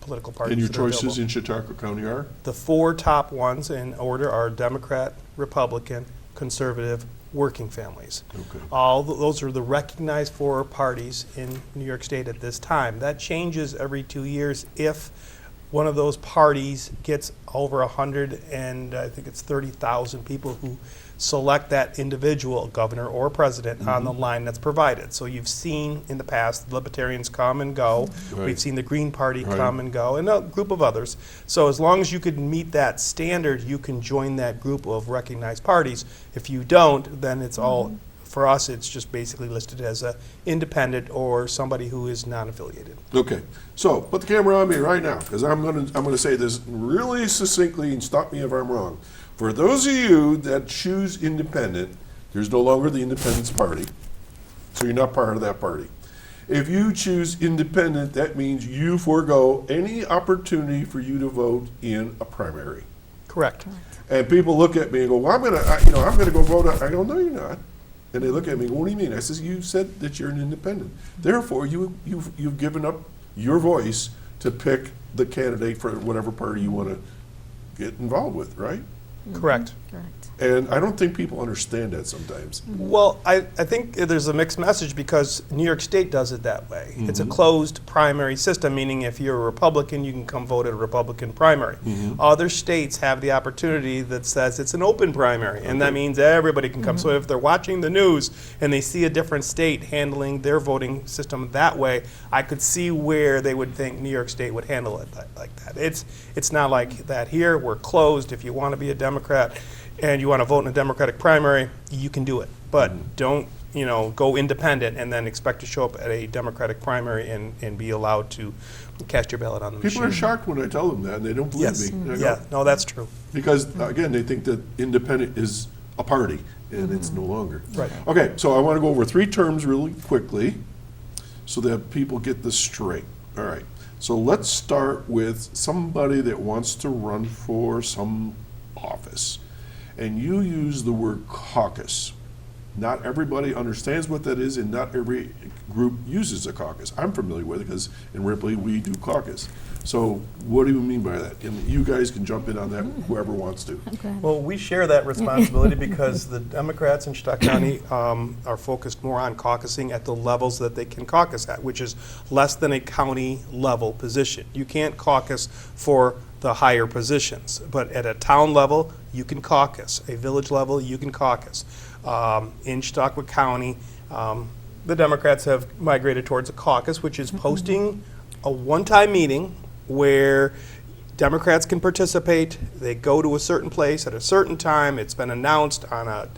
[SPEAKER 8] political parties.
[SPEAKER 1] And your
[SPEAKER 8] that are
[SPEAKER 1] choices
[SPEAKER 8] available.
[SPEAKER 1] in Chautauqua County are?
[SPEAKER 8] The four top ones in order are Democrat, Republican, Conservative, working families.
[SPEAKER 1] Okay.
[SPEAKER 8] Those are the recognized four parties in New York State at this time. That changes every 2 years if one of those parties gets over 100 and I think it's 30,000 people who select that individual, governor or president, on the line that's provided. So you've seen in the past the Libertarians come and go.
[SPEAKER 1] Right.
[SPEAKER 8] We've seen the Green Party
[SPEAKER 1] Right.
[SPEAKER 8] come and go, and a group of others. So as long as you could meet that standard, you can join that group of recognized parties. If you don't, then it's all, for us, it's just basically listed as a independent or somebody who is non-affiliated.
[SPEAKER 1] Okay, so put the camera on me right now, because I'm gonna say this really succinctly, and stop me if I'm wrong. For those of you that choose independent, there's no longer the Independence Party, so you're not part of that party. If you choose independent, that means you forego any opportunity for you to vote in a primary.
[SPEAKER 8] Correct.
[SPEAKER 1] And people look at me and go, well, I'm gonna go vote. I go, no, you're not. And they look at me and go, what do you mean? I says, you said that you're an independent. Therefore, you've given up your voice to pick the candidate for whatever party you want to get involved with, right?
[SPEAKER 8] Correct.
[SPEAKER 7] Correct.
[SPEAKER 1] And I don't think people understand that sometimes.
[SPEAKER 8] Well, I think there's a mixed message because New York State does it that way. It's a closed primary system, meaning if you're a Republican, you can come vote at a Republican primary. Other states have the opportunity that says it's an open primary, and that means everybody can come. So if they're watching the news and they see a different state handling their voting system that way, I could see where they would think New York State would handle it like that. It's not like that here. We're closed. If you want to be a Democrat and you want to vote in a Democratic primary, you can do it. But don't, go independent and then expect to show up at a Democratic primary and be allowed to cast your ballot on the machine.
[SPEAKER 1] People are shocked when I tell them that, and they don't believe
[SPEAKER 8] Yes.
[SPEAKER 1] me. And I go,
[SPEAKER 8] Yeah, no, that's true.
[SPEAKER 1] because, again, they think that independent is a party, and it's no longer.
[SPEAKER 8] Right.
[SPEAKER 1] Okay, so I want to go over three terms really quickly so that people get this straight. All right, so let's start with somebody that wants to run for some office. And you use the word caucus. Not everybody understands what that is, and not every group uses a caucus. I'm familiar with it because in Ripley we do caucus. So what do you mean by that? And you guys can jump in on that, whoever wants to.
[SPEAKER 8] Well, we share that responsibility because the Democrats in Chautauqua County are focused more on caucusing at the levels that they can caucus at, which is less than a county level position. You can't caucus for the higher positions, but at a town level, you can caucus. A village level, you can caucus. In Chautauqua County, the Democrats have migrated towards a caucus, which is posting a one-time meeting where Democrats can participate. They go to a certain place at a certain time. It's been announced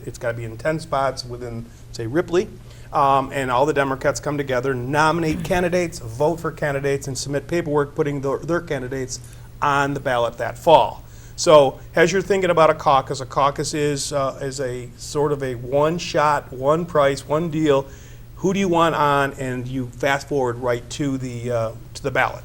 [SPEAKER 8] it's got to be in 10 spots within, say, Ripley. And all the Democrats come together, nominate candidates, vote for candidates, and submit paperwork putting their candidates on the ballot that fall. So as you're thinking about a caucus is a sort of a one shot, one price, one deal. Who do you want on? And you fast forward right to the ballot,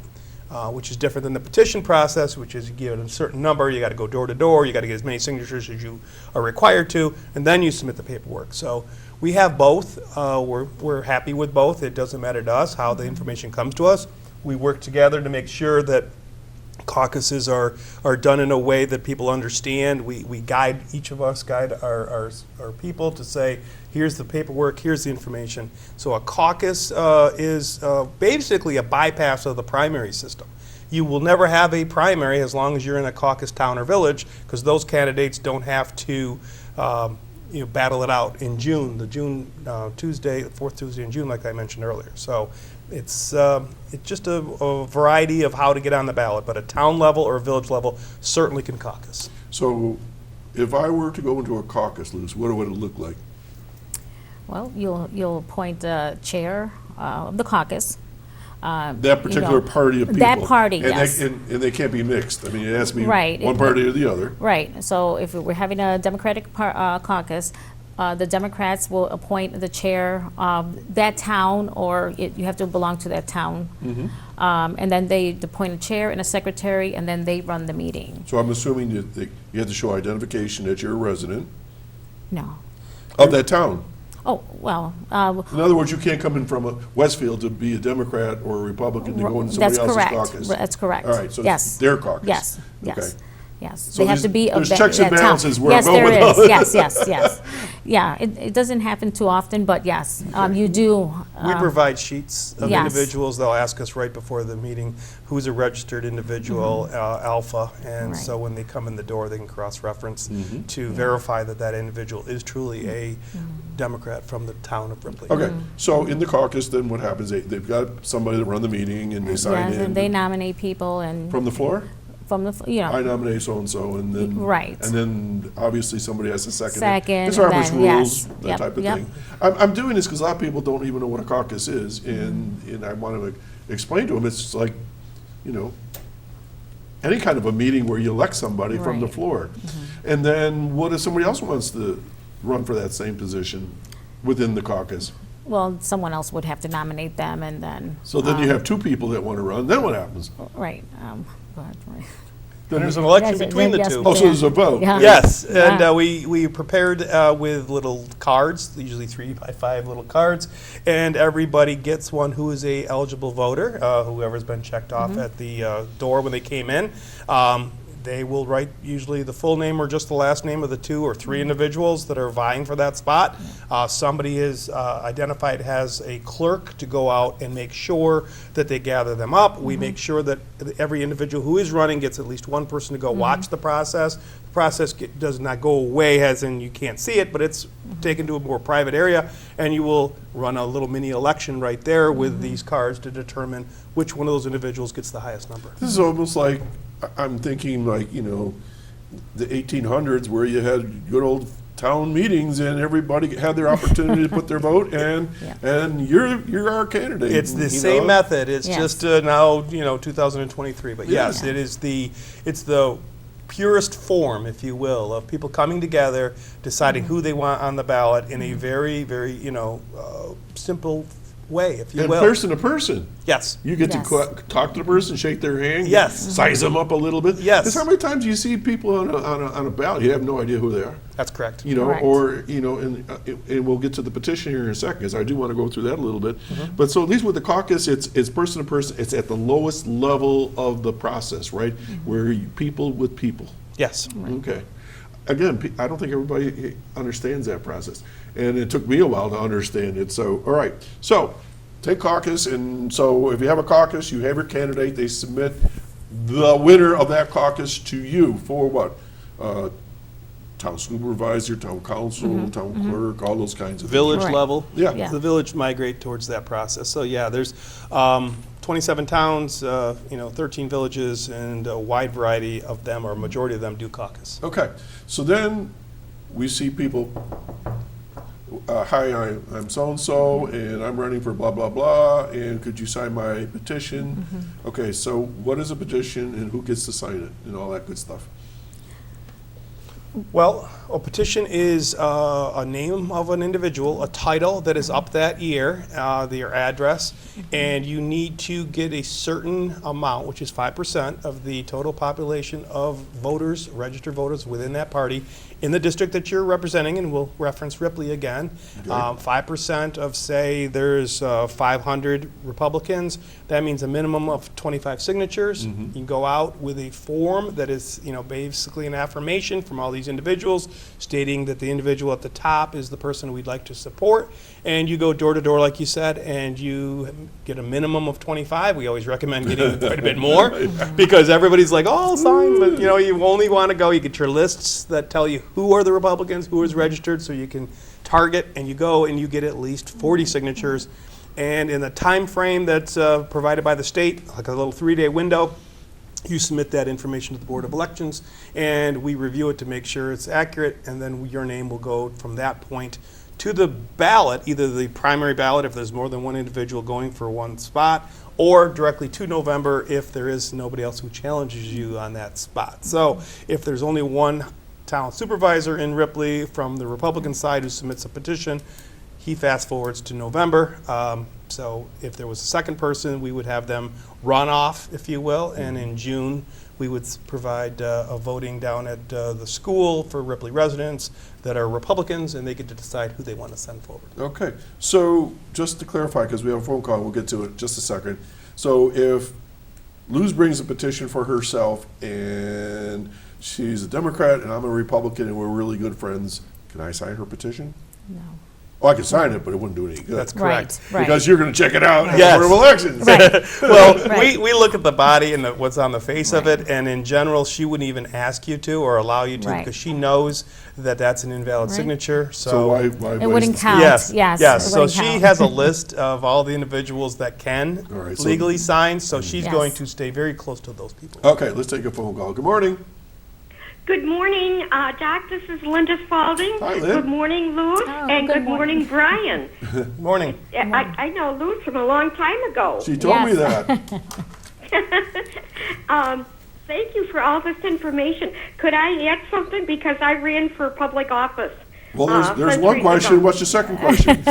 [SPEAKER 8] which is different than the petition process, which is you give it a certain number, you got to go door to door, you got to get as many signatures as you are required to, and then you submit the paperwork. So we have both. We're happy with both. It doesn't matter to us how the information comes to us. We work together to make sure that caucuses are done in a way that people understand. We guide, each of us guide our people to say, here's the paperwork, here's the information. So a caucus is basically a bypass of the primary system. You will never have a primary as long as you're in a caucus town or village, because those candidates don't have to battle it out in June, Tuesday, the fourth Tuesday in June, like I mentioned earlier. So it's just a variety of how to get on the ballot, but a town level or a village level certainly can caucus.
[SPEAKER 1] So if I were to go into a caucus, Liz, what would it look like?
[SPEAKER 7] Well, you'll appoint a chair of the caucus.
[SPEAKER 1] That particular party of people.
[SPEAKER 7] That party,
[SPEAKER 1] and
[SPEAKER 7] yes.
[SPEAKER 1] And they can't be mixed. I mean, it has to be
[SPEAKER 7] Right.
[SPEAKER 1] one party or the other.
[SPEAKER 7] Right. So if we're having a Democratic caucus, the Democrats will appoint the chair of that town, or you have to belong to that town. And then they appoint a chair and a secretary, and then they run the meeting.
[SPEAKER 1] So I'm assuming that you have to show identification that you're a resident
[SPEAKER 7] No.
[SPEAKER 1] of that town.
[SPEAKER 7] Oh, well,
[SPEAKER 1] In other words, you can't come in from Westfield to be a Democrat or a Republican to go into somebody
[SPEAKER 7] that's
[SPEAKER 1] else's
[SPEAKER 7] correct.
[SPEAKER 1] caucus.
[SPEAKER 7] That's correct.
[SPEAKER 1] All right, so
[SPEAKER 7] Yes.
[SPEAKER 1] it's their caucus.
[SPEAKER 7] Yes, yes.
[SPEAKER 1] Okay.
[SPEAKER 7] Yes,
[SPEAKER 1] So
[SPEAKER 7] they have to be of
[SPEAKER 1] there's
[SPEAKER 7] that
[SPEAKER 1] checks and
[SPEAKER 7] town.
[SPEAKER 1] balances where
[SPEAKER 7] Yes,
[SPEAKER 1] I'm going
[SPEAKER 7] there
[SPEAKER 1] with
[SPEAKER 7] is.
[SPEAKER 1] all
[SPEAKER 7] Yes, yes, yes. Yeah, it doesn't happen too often, but yes, you do.
[SPEAKER 8] We provide sheets of
[SPEAKER 7] yes.
[SPEAKER 8] individuals. They'll ask us right before the meeting who's a registered individual, alpha, and
[SPEAKER 7] Right.
[SPEAKER 8] so when they come in the door, they can cross-reference to verify that that individual is truly a Democrat from the town of Ripley.
[SPEAKER 1] Okay, so in the caucus, then what happens? They've got somebody that run the meeting and they sign
[SPEAKER 7] Yes,
[SPEAKER 1] in.
[SPEAKER 7] and they nominate people and
[SPEAKER 1] From the floor?
[SPEAKER 7] from the,
[SPEAKER 1] I nominate so-and-so, and then.
[SPEAKER 7] Right.
[SPEAKER 1] And then, obviously, somebody has to second it.
[SPEAKER 7] Second,
[SPEAKER 1] It's Robert's
[SPEAKER 7] then,
[SPEAKER 1] rules,
[SPEAKER 7] yes.
[SPEAKER 1] that
[SPEAKER 7] Yep,
[SPEAKER 1] type of
[SPEAKER 7] yep.
[SPEAKER 1] thing. I'm doing this because a lot of people don't even know what a caucus is, and I want to explain to them, it's like, any kind of a meeting where you elect somebody from the
[SPEAKER 7] Right.
[SPEAKER 1] floor. And then what if somebody else wants to run for that same position within the caucus?
[SPEAKER 7] Well, someone else would have to nominate them, and then.
[SPEAKER 1] So then you have two people that want to run, then what happens?
[SPEAKER 7] Right. Go ahead, right.
[SPEAKER 8] Then there's an election
[SPEAKER 7] Yes,
[SPEAKER 8] between the
[SPEAKER 7] yes,
[SPEAKER 8] two.
[SPEAKER 1] Oh, so there's a vote.
[SPEAKER 7] Yeah.
[SPEAKER 8] Yes, and
[SPEAKER 7] Yeah.
[SPEAKER 8] we prepared with little cards, usually 3x5 little cards, and everybody gets one who is a eligible voter, whoever's been checked off at the door when they came in. They will write usually the full name or just the last name of the 2 or 3 individuals that are vying for that spot. Somebody is identified as a clerk to go out and make sure that they gather them up. We make sure that every individual who is running gets at least one person to go watch the process. The process does not go away as in you can't see it, but it's taken to a more private area, and you will run a little mini election right there with these cards to determine which one of those individuals gets the highest number.
[SPEAKER 1] This is almost like, I'm thinking like, the 1800s where you had good old town meetings and everybody had their opportunity to put their vote and
[SPEAKER 7] Yeah.
[SPEAKER 1] and you're our candidate.
[SPEAKER 8] It's the
[SPEAKER 1] you
[SPEAKER 8] same
[SPEAKER 1] know?
[SPEAKER 8] method. It's
[SPEAKER 7] Yes.
[SPEAKER 8] just now 2023. But
[SPEAKER 1] Yeah.
[SPEAKER 8] yes, it's the purest form, if you will, of people coming together, deciding who they want on the ballot in a very, very simple way, if you
[SPEAKER 1] And
[SPEAKER 8] will.
[SPEAKER 1] person to person.
[SPEAKER 8] Yes.
[SPEAKER 1] You get
[SPEAKER 7] Yes.
[SPEAKER 1] to talk to the person, shake their hand.
[SPEAKER 8] Yes.
[SPEAKER 1] Size them up a little bit.
[SPEAKER 8] Yes.
[SPEAKER 1] Because how many times you see people on a ballot, you have no idea who they are.
[SPEAKER 8] That's correct.
[SPEAKER 7] Correct.
[SPEAKER 1] And we'll get to the petition here in a second, because I do want to go through that a little bit. But so at least with the caucus, it's person to person, it's at the lowest level of the process, right? Where people with people.
[SPEAKER 8] Yes.
[SPEAKER 1] Okay. Again, I don't think everybody understands that process. And it took me a while to understand it. So, all right. So, take caucus. And so, if you have a caucus, you have your candidate. They submit the winner of that caucus to you for what? Town supervisor, town council, town clerk, all those kinds of
[SPEAKER 8] Village
[SPEAKER 7] Right.
[SPEAKER 8] level.
[SPEAKER 1] Yeah.
[SPEAKER 7] Yeah.
[SPEAKER 8] The village migrate towards that process. So yeah, there's 27 towns, 13 villages, and a wide variety of them, or a majority of them, do caucus.
[SPEAKER 1] things. Okay. So then we see people, hi, I'm so-and-so, and I'm running for blah, blah, blah, and could you sign my petition? Okay, so what is a petition and who gets to sign it and all that good stuff?
[SPEAKER 8] Well, a petition is a name of an individual, a title that is up that year, their address, and you need to get a certain amount, which is 5% of the total population of voters, registered voters within that party, in the district that you're representing, and we'll reference Ripley again. 5% of, say, there's 500 Republicans, that means a minimum of 25 signatures. You can go out with a form that is, basically an affirmation from all these individuals stating that the individual at the top is the person we'd like to support, and you go door to door, like you said, and you get a minimum of 25. We always recommend getting quite a bit more because everybody's like, oh, I'll sign, but you only want to go, you get your lists that tell you who are the Republicans, who is registered, so you can target, and you go and you get at least 40 signatures. And in the time frame that's provided by the state, like a little 3-day window, you submit that information to the Board of Elections, and we review it to make sure it's accurate, and then your name will go from that point to the ballot, either the primary ballot if there's more than one individual going for one spot, or directly to November if there is nobody else who challenges you on that spot. So if there's only one town supervisor in Ripley from the Republican side who submits a petition, he fast forwards to November. So if there was a second person, we would have them run off, if you will, and in June, we would provide a voting down at the school for Ripley residents that are Republicans, and they get to decide who they want to send forward.
[SPEAKER 1] Okay, so just to clarify, because we have a phone call, we'll get to it in just a second. So if Luz brings a petition for herself and she's a Democrat and I'm a Republican and we're really good friends. Can I sign her petition?
[SPEAKER 7] No.
[SPEAKER 1] Oh, I can sign it, but it wouldn't do any good.
[SPEAKER 5] That's correct.
[SPEAKER 7] Right.
[SPEAKER 1] Because you're going to check it out in
[SPEAKER 5] Yes.
[SPEAKER 1] the Board of Elections.
[SPEAKER 7] Right.
[SPEAKER 5] Well,
[SPEAKER 7] Right.
[SPEAKER 5] we look at the body and what's on the face of it, and in general, she wouldn't even ask you to or allow you to
[SPEAKER 7] Right.
[SPEAKER 5] because she knows that that's an invalid
[SPEAKER 7] Right.
[SPEAKER 5] signature.
[SPEAKER 1] So why
[SPEAKER 7] It
[SPEAKER 1] waste
[SPEAKER 7] wouldn't
[SPEAKER 1] the-
[SPEAKER 7] count.
[SPEAKER 5] Yes,
[SPEAKER 7] Yes.
[SPEAKER 5] yes.
[SPEAKER 7] it
[SPEAKER 5] So
[SPEAKER 7] wouldn't
[SPEAKER 5] she
[SPEAKER 7] count.
[SPEAKER 5] has a list of all the individuals that can
[SPEAKER 1] All right, so-
[SPEAKER 5] legally sign, so she's
[SPEAKER 7] Yes.
[SPEAKER 5] going to stay very close to those people.
[SPEAKER 1] Okay, let's take a phone call. Good morning.
[SPEAKER 9] Good morning, Doc. This is Linda Spalding.
[SPEAKER 1] Hi, Lynn.
[SPEAKER 9] Good morning, Luz,
[SPEAKER 7] Oh,
[SPEAKER 9] and
[SPEAKER 7] good
[SPEAKER 9] good morning, Brian.
[SPEAKER 5] Good morning.
[SPEAKER 9] I know Luz from a long time ago.
[SPEAKER 1] She told me
[SPEAKER 7] Yes.
[SPEAKER 1] that.
[SPEAKER 9] Thank you for all this information. Could I add something because I ran for public office?
[SPEAKER 1] Well, there's one
[SPEAKER 9] centuries
[SPEAKER 1] question.
[SPEAKER 9] ago.
[SPEAKER 1] What's your second question?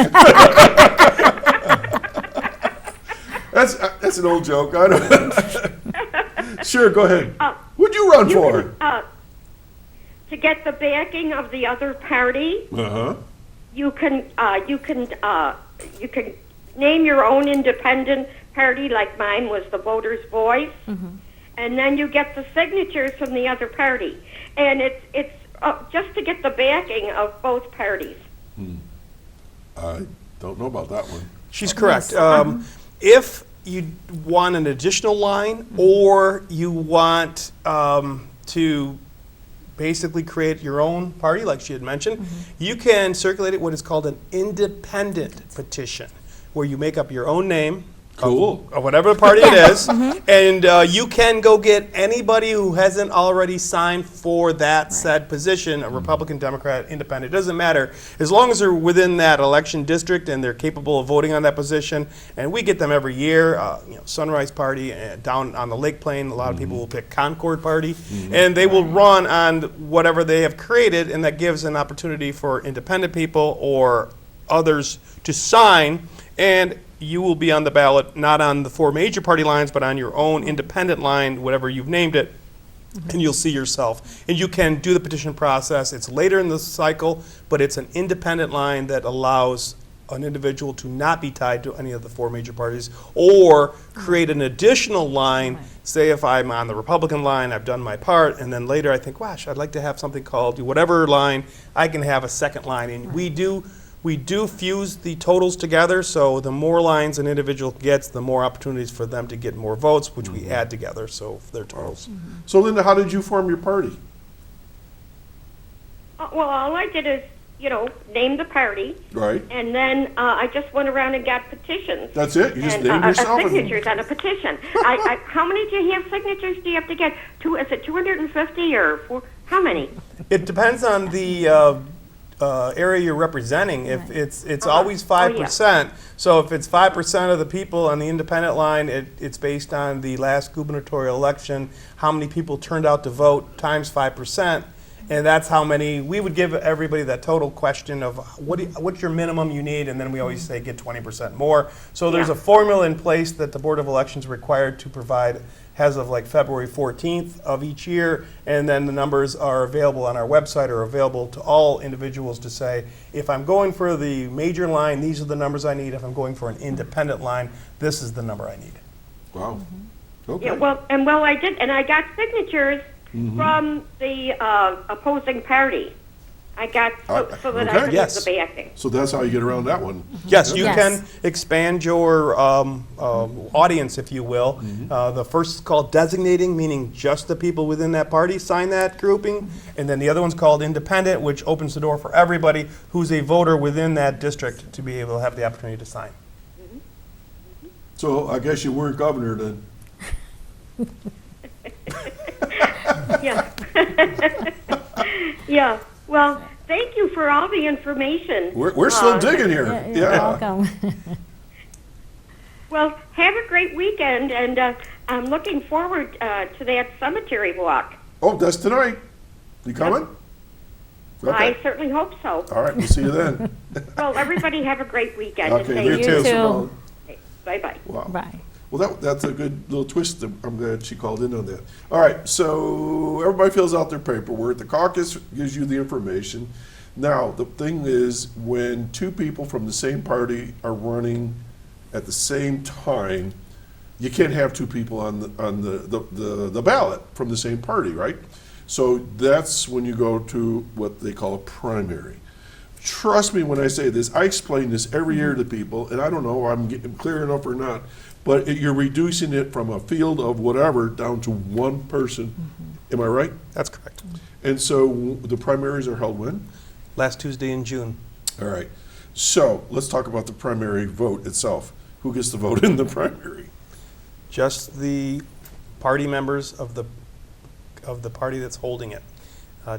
[SPEAKER 1] That's an old joke. I don't. Sure, go ahead. What'd you run for?
[SPEAKER 9] To get the backing of the other party,
[SPEAKER 1] Uh-huh.
[SPEAKER 9] you can name your own independent party, like mine was the Voters' Voice, and then you get the signatures from the other party, and it's just to get the backing of both parties.
[SPEAKER 1] I don't know about that one.
[SPEAKER 5] She's correct. If you want an additional line or you want to basically create your own party, like she had mentioned, you can circulate it what is called an independent petition, where you make up your own name.
[SPEAKER 1] Cool.
[SPEAKER 5] Of whatever party it is, and you can go get anybody who hasn't already signed for that said position, a Republican, Democrat, Independent, it doesn't matter, as long as they're within that election district and they're capable of voting on that position, and we get them every year, Sunrise Party, down on the Lake Plain, a lot of people will pick Concord Party, and they will run on whatever they have created, and that gives an opportunity for independent people or others to sign, and you will be on the ballot, not on the four major party lines, but on your own independent line, whatever you've named it, and you'll see yourself. And you can do the petition process. It's later in the cycle, but it's an independent line that allows an individual to not be tied to any of the four major parties, or create an additional line. Say if I'm on the Republican line, I've done my part, and then later I think, gosh, I'd like to have something called whatever line, I can have a second line. And we do fuse the totals together, so the more lines an individual gets, the more opportunities for them to get more votes, which we add together, so their totals.
[SPEAKER 1] So, Linda, how did you form your party?
[SPEAKER 9] Well, all I did is, name the party,
[SPEAKER 1] Right.
[SPEAKER 9] and then I just went around and got petitions.
[SPEAKER 1] That's it? You just
[SPEAKER 9] and,
[SPEAKER 1] named yourself?
[SPEAKER 9] signatures on a petition. How many do you have signatures do you have to get? Is it 250 or how many?
[SPEAKER 5] It depends on the area you're representing. If it's always 5%, so if it's 5% of the people on the independent line, it's based on the last gubernatorial election, how many people turned out to vote times 5%. And that's how many, we would give everybody that total question of what's your minimum you need, and then we always say get 20% more. So there's a formula in place that the Board of Elections required to provide as of like February 14th of each year, and then the numbers are available on our website, or available to all individuals to say, if I'm going for the major line, these are the numbers I need. If I'm going for an independent line, this is the number I need.
[SPEAKER 1] Wow. Okay.
[SPEAKER 9] Yeah, well, I did, and I got signatures from the opposing party. I got so that I could
[SPEAKER 5] Yes.
[SPEAKER 9] use the backing.
[SPEAKER 1] So that's how you get around that one.
[SPEAKER 5] Yes, you
[SPEAKER 7] Yes.
[SPEAKER 5] can expand your audience, if you will. The first is called designating, meaning just the people within that party sign that grouping. And then the other one's called independent, which opens the door for everybody who's a voter within that district to be able to have the opportunity to sign.
[SPEAKER 1] So I guess you weren't governor then.
[SPEAKER 9] Yeah. Yeah. Well, thank you for all the information.
[SPEAKER 1] We're still digging here.
[SPEAKER 7] You're welcome.
[SPEAKER 9] Well, have a great weekend, and I'm looking forward to that cemetery walk.
[SPEAKER 1] Oh, that's tonight. You coming? Okay.
[SPEAKER 9] I certainly hope so.
[SPEAKER 1] All right, we'll see you then.
[SPEAKER 9] Well, everybody have a great weekend.
[SPEAKER 1] Okay,
[SPEAKER 9] and
[SPEAKER 1] you
[SPEAKER 9] thank
[SPEAKER 1] too.
[SPEAKER 7] too.
[SPEAKER 1] Simone.
[SPEAKER 9] Bye-bye.
[SPEAKER 1] Wow.
[SPEAKER 7] Right.
[SPEAKER 1] Well, that's a good little twist. I'm glad she called in on that. All right, so everybody fills out their paperwork. The caucus gives you the information. Now, the thing is, when two people from the same party are running at the same time, you can't have two people on the ballot from the same party, right? So that's when you go to what they call a primary. Trust me when I say this, I explain this every year to people, and I don't know if I'm getting clear enough or not, but you're reducing it from a field of whatever down to one person. Am I right?
[SPEAKER 5] That's correct.
[SPEAKER 1] And so the primaries are held when?
[SPEAKER 5] Last Tuesday in June.
[SPEAKER 1] All right. So let's talk about the primary vote itself. Who gets to vote in the primary?
[SPEAKER 5] Just the party members of the party that's holding it.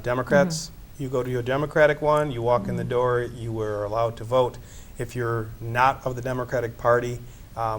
[SPEAKER 5] Democrats, you go to your Democratic one, you walk in the door, you are allowed to vote. If you're not of the Democratic Party,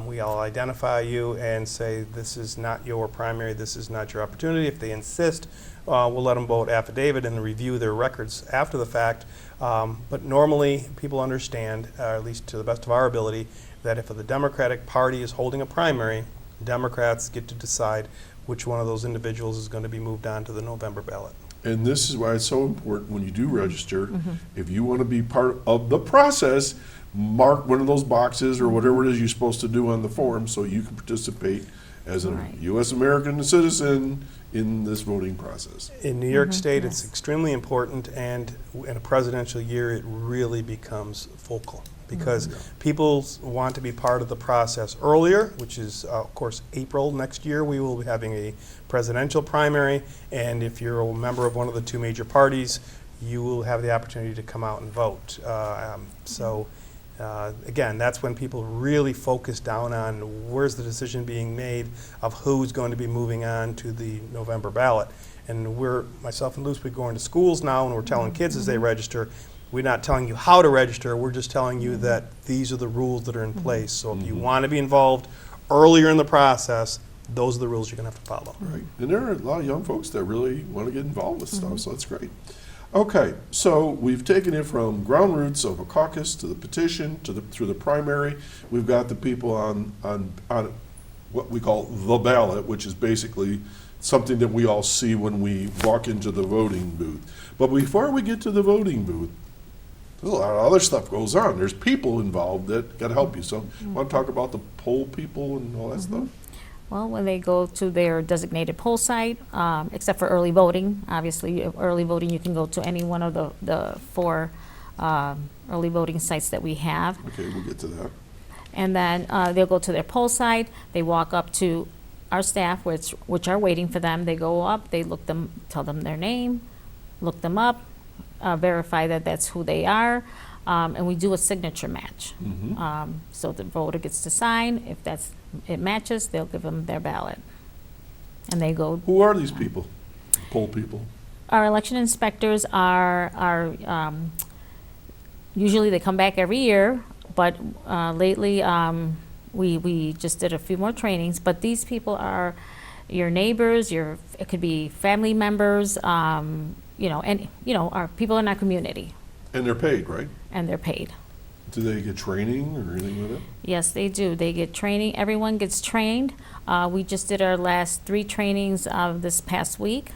[SPEAKER 5] we all identify you and say this is not your primary, this is not your opportunity. If they insist, we'll let them vote affidavit and review their records after the fact. But normally, people understand, at least to the best of our ability, that if the Democratic Party is holding a primary, Democrats get to decide which one of those individuals is going to be moved on to the November ballot.
[SPEAKER 1] And this is why it's so important when you do register, if you want to be part of the process, mark one of those boxes or whatever it is you're supposed to do on the form so you can participate as a
[SPEAKER 7] Right.
[SPEAKER 1] U.S. American citizen in this voting process.
[SPEAKER 5] In New York State, it's extremely important, and in a presidential year, it really becomes focal because people want to be part of the process earlier, which is, of course, April next year. We will be having a presidential primary, and if you're a member of one of the two major parties, you will have the opportunity to come out and vote. Again, that's when people really focus down on where's the decision being made of who's going to be moving on to the November ballot. And myself and Luce, we're going to schools now and we're telling kids as they register, we're not telling you how to register, we're just telling you that these are the rules that are in place. So if you want to be involved earlier in the process, those are the rules you're going to have to follow.
[SPEAKER 1] Right. And there are a lot of young folks that really want to get involved with stuff, so that's great. Okay, so we've taken it from ground roots of a caucus to the petition through the primary. We've got the people on what we call the ballot, which is basically something that we all see when we walk into the voting booth. But before we get to the voting booth, there's a lot of other stuff goes on. There's people involved that got to help you. So, want to talk about the poll people and all that stuff?
[SPEAKER 7] Well, when they go to their designated poll site, except for early voting, obviously, early voting, you can go to any one of the four early voting sites that we have.
[SPEAKER 1] Okay, we'll get to that.
[SPEAKER 7] And then they'll go to their poll site, they walk up to our staff, which are waiting for them. They go up, they look them, tell them their name, look them up, verify that that's who they are, and we do a signature match. So the voter gets to sign. If it matches, they'll give them their ballot. And they go.
[SPEAKER 1] Who are these people? Poll people?
[SPEAKER 7] Our election inspectors are usually they come back every year, but lately we just did a few more trainings. But these people are your neighbors, it could be family members, are people in our community.
[SPEAKER 1] And they're paid, right?
[SPEAKER 7] And they're paid.
[SPEAKER 1] Do they get training or anything like that?
[SPEAKER 7] Yes, they do. They get training. Everyone gets trained. We just did our last 3 trainings this past week.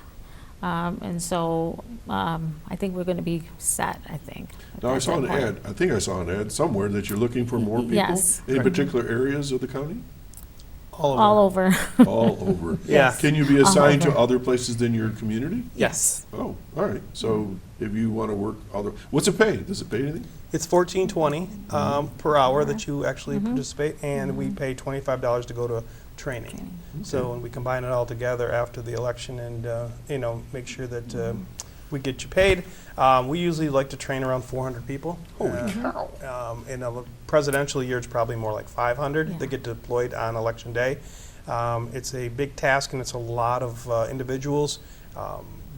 [SPEAKER 7] And so I think we're going to be set, I think.
[SPEAKER 1] Now, I saw an ad. I think I saw an ad somewhere that you're looking for more people
[SPEAKER 7] Yes.
[SPEAKER 1] in particular areas of the county?
[SPEAKER 7] All over.
[SPEAKER 1] All over.
[SPEAKER 5] Yeah.
[SPEAKER 1] Can you be assigned to
[SPEAKER 7] over.
[SPEAKER 1] other places than your community?
[SPEAKER 5] Yes.
[SPEAKER 1] Oh, all right. So if you want to work what's it pay? Does it pay anything?
[SPEAKER 5] It's $14.20 per hour that you actually participate, and we pay $25 to go to training. So when we combine it all together after the election and make sure that we get you paid, we usually like to train around 400 people.
[SPEAKER 1] Holy cow.
[SPEAKER 5] In a presidential year, it's probably more like 500
[SPEAKER 7] Yeah.
[SPEAKER 5] that get deployed on election day. It's a big task and it's a lot of individuals.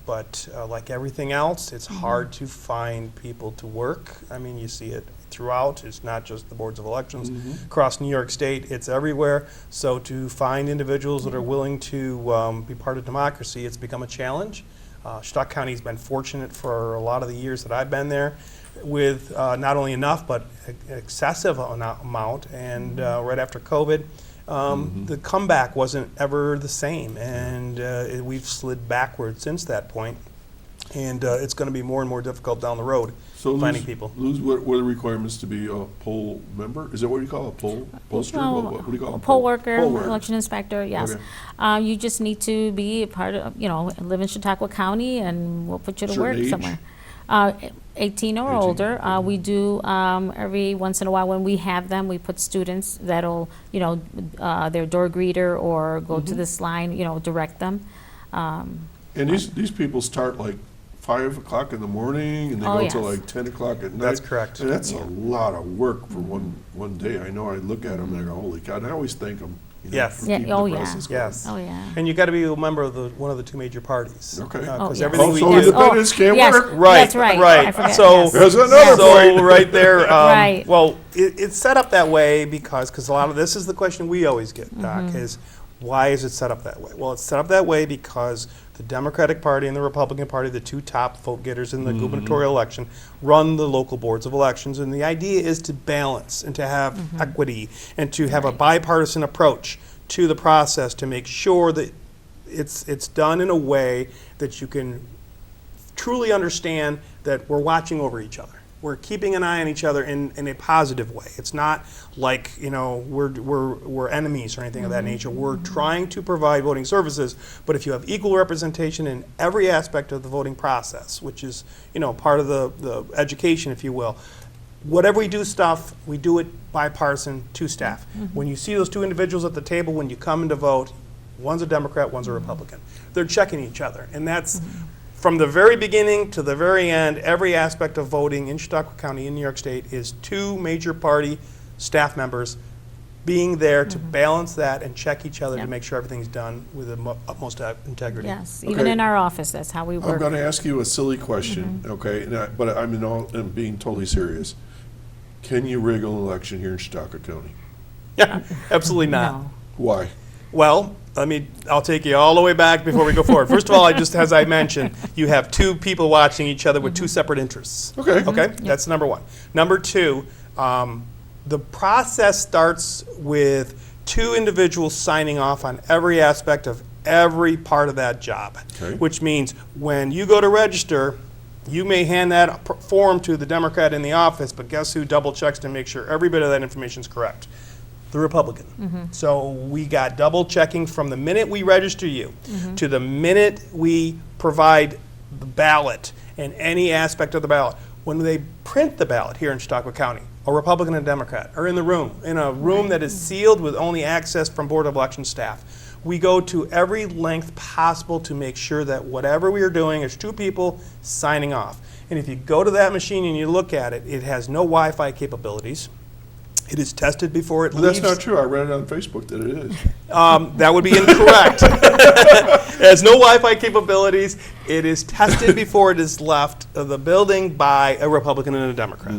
[SPEAKER 5] But like everything else, it's hard to find people to work. I mean, you see it throughout. It's not just the boards of elections. Across New York State, it's everywhere. So to find individuals that are willing to be part of democracy, it's become a challenge. Chautauqua County's been fortunate for a lot of the years that I've been there with not only enough, but an excessive amount. And right after COVID, the comeback wasn't ever the same, and we've slid backward since that point, and it's going to be more and more difficult down the road.
[SPEAKER 1] So
[SPEAKER 5] finding people.
[SPEAKER 1] Luz, what are the requirements to be a poll member? Is that what you call a pollster?
[SPEAKER 7] Well,
[SPEAKER 1] What do you call it?
[SPEAKER 7] Poll worker,
[SPEAKER 1] Poll worker.
[SPEAKER 7] election inspector, yes.
[SPEAKER 1] Okay.
[SPEAKER 7] You just need to be a part of, live in Chautauqua County, and we'll put you to work
[SPEAKER 1] Certain age?
[SPEAKER 7] somewhere. 18 or
[SPEAKER 1] 18,
[SPEAKER 7] older. We do, every once in a while when we have them, we put students that'll, their door greeter or go
[SPEAKER 1] Mm-hmm.
[SPEAKER 7] to this line, direct them.
[SPEAKER 1] And these people start like 5 o'clock in the morning and they
[SPEAKER 7] Oh,
[SPEAKER 1] go till
[SPEAKER 7] yes.
[SPEAKER 1] like 10 o'clock at night.
[SPEAKER 5] That's correct.
[SPEAKER 1] And that's a lot of work for one day. I know I look at them and I go, holy cow, and I always thank them.
[SPEAKER 5] Yes.
[SPEAKER 1] For
[SPEAKER 7] Yeah,
[SPEAKER 1] keeping
[SPEAKER 7] oh,
[SPEAKER 1] the
[SPEAKER 7] yeah.
[SPEAKER 1] process going.
[SPEAKER 5] Yes.
[SPEAKER 7] Oh, yeah.
[SPEAKER 5] And you got to be a member of one of the two major parties.
[SPEAKER 1] Okay.
[SPEAKER 5] Because
[SPEAKER 7] Oh,
[SPEAKER 5] everything
[SPEAKER 1] yes.
[SPEAKER 5] we
[SPEAKER 1] So
[SPEAKER 5] do.
[SPEAKER 1] independents can't
[SPEAKER 7] yes.
[SPEAKER 1] work?
[SPEAKER 5] Right,
[SPEAKER 7] That's right. I
[SPEAKER 5] right.
[SPEAKER 7] forget,
[SPEAKER 5] So,
[SPEAKER 7] yes.
[SPEAKER 1] There's another
[SPEAKER 5] so
[SPEAKER 1] point.
[SPEAKER 5] right there,
[SPEAKER 7] Right.
[SPEAKER 5] well, it's set up that way because a lot of this is the question we always get, Doc,
[SPEAKER 7] Mm-hmm.
[SPEAKER 5] is why is it set up that way? Well, it's set up that way because the Democratic Party and the Republican Party, the two top vote getters in the gubernatorial election, run the local boards of elections. And the idea is to balance and to have
[SPEAKER 7] Mm-hmm.
[SPEAKER 5] equity and to have a bipartisan approach to the process to make sure that it's done in a way that you can truly understand that we're watching over each other. We're keeping an eye on each other in a positive way. It's not like, we're enemies or anything of that nature. We're trying to provide voting services, but if you have equal representation in every aspect of the voting process, which is, part of the education, if you will, whatever we do stuff, we do it bipartisan to staff. When you see those two individuals at the table, when you come in to vote, one's a Democrat, one's a Republican. They're checking each other, and that's from the very beginning to the very end. Every aspect of voting in Chautauqua County in New York State is two major party staff members being there to balance that and check each other
[SPEAKER 7] Yep.
[SPEAKER 5] to make sure everything's done with the utmost integrity.
[SPEAKER 7] Yes, even
[SPEAKER 1] Okay.
[SPEAKER 7] in our office, that's how we
[SPEAKER 1] I'm
[SPEAKER 7] work.
[SPEAKER 1] going to ask you a silly question,
[SPEAKER 7] Mm-hmm.
[SPEAKER 1] okay? But I'm being totally serious. Can you rig an election here in Chautauqua County?
[SPEAKER 5] Yeah, absolutely not.
[SPEAKER 7] No.
[SPEAKER 1] Why?
[SPEAKER 5] Well, I'll take you all the way back before we go forward. First of all, as I mentioned, you have two people watching each other with two separate interests.
[SPEAKER 1] Okay.
[SPEAKER 5] Okay, that's number one. Number two, the process starts with two individuals signing off on every aspect of every part of that job.
[SPEAKER 1] Okay.
[SPEAKER 5] Which means when you go to register, you may hand that form to the Democrat in the office, but guess who double checks to make sure every bit of that information is correct? The Republican. So we got double checking from the minute we register you to the minute we provide the ballot and any aspect of the ballot. When they print the ballot here in Chautauqua County, a Republican and a Democrat are in the room, in a room that is sealed with only access from Board of Election staff. We go to every length possible to make sure that whatever we are doing is two people signing off. And if you go to that machine and you look at it, it has no Wi-Fi capabilities. It is tested before it
[SPEAKER 1] Well,
[SPEAKER 5] leaves.
[SPEAKER 1] that's not true. I read it on Facebook that it is.
[SPEAKER 5] That would be incorrect. It has no Wi-Fi capabilities. It is tested before it is left the building by a Republican and a Democrat.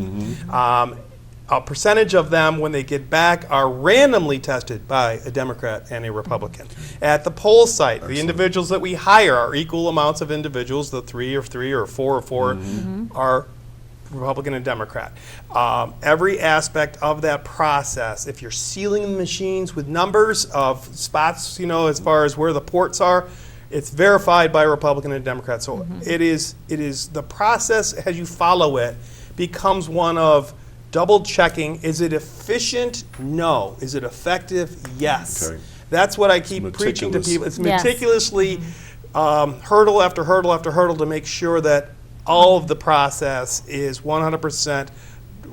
[SPEAKER 5] A percentage of them, when they get back, are randomly tested by a Democrat and a Republican. At the poll site, the individuals that we hire are equal amounts of individuals. The 3 or 4 are Republican and Democrat. Every aspect of that process, if you're sealing the machines with numbers of spots, as far as where the ports are, it's verified by a Republican and Democrat. So it is the process as you follow it becomes one of double checking. Is it efficient? No. Is it effective? Yes.
[SPEAKER 1] Okay.
[SPEAKER 5] That's what I keep preaching to
[SPEAKER 1] meticulous.
[SPEAKER 5] people. It's
[SPEAKER 7] Yes.
[SPEAKER 5] meticulously hurdle after hurdle after hurdle to make sure that all of the process is 100%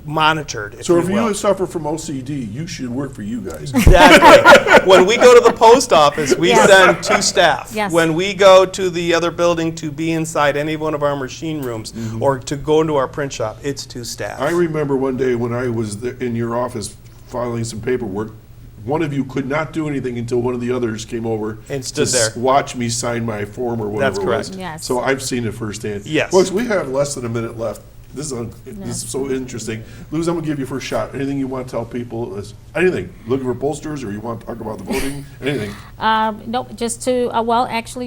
[SPEAKER 5] monitored, if
[SPEAKER 1] So
[SPEAKER 5] you
[SPEAKER 1] if
[SPEAKER 5] will.
[SPEAKER 1] you suffer from OCD, you should work for you guys.
[SPEAKER 5] Exactly. When we go to the post office, we
[SPEAKER 7] Yes.
[SPEAKER 5] send two staff.
[SPEAKER 7] Yes.
[SPEAKER 5] When we go to the other building to be inside any one of our machine rooms or to go into our print shop, it's two staff.
[SPEAKER 1] I remember one day when I was in your office filing some paperwork, one of you could not do anything until one of the others came over
[SPEAKER 5] And stood
[SPEAKER 1] to
[SPEAKER 5] there.
[SPEAKER 1] watch me sign my form or whatever
[SPEAKER 5] That's
[SPEAKER 1] it
[SPEAKER 5] correct.
[SPEAKER 1] was.
[SPEAKER 7] Yes.
[SPEAKER 1] So I've seen it firsthand.
[SPEAKER 5] Yes.
[SPEAKER 1] Folks, we have less than a minute left. This is so interesting. Luz, I'm going to give you first shot. Anything you want to tell people? Anything. Looking for pollsters, or you want to talk about the voting? Anything.
[SPEAKER 7] Nope, just to,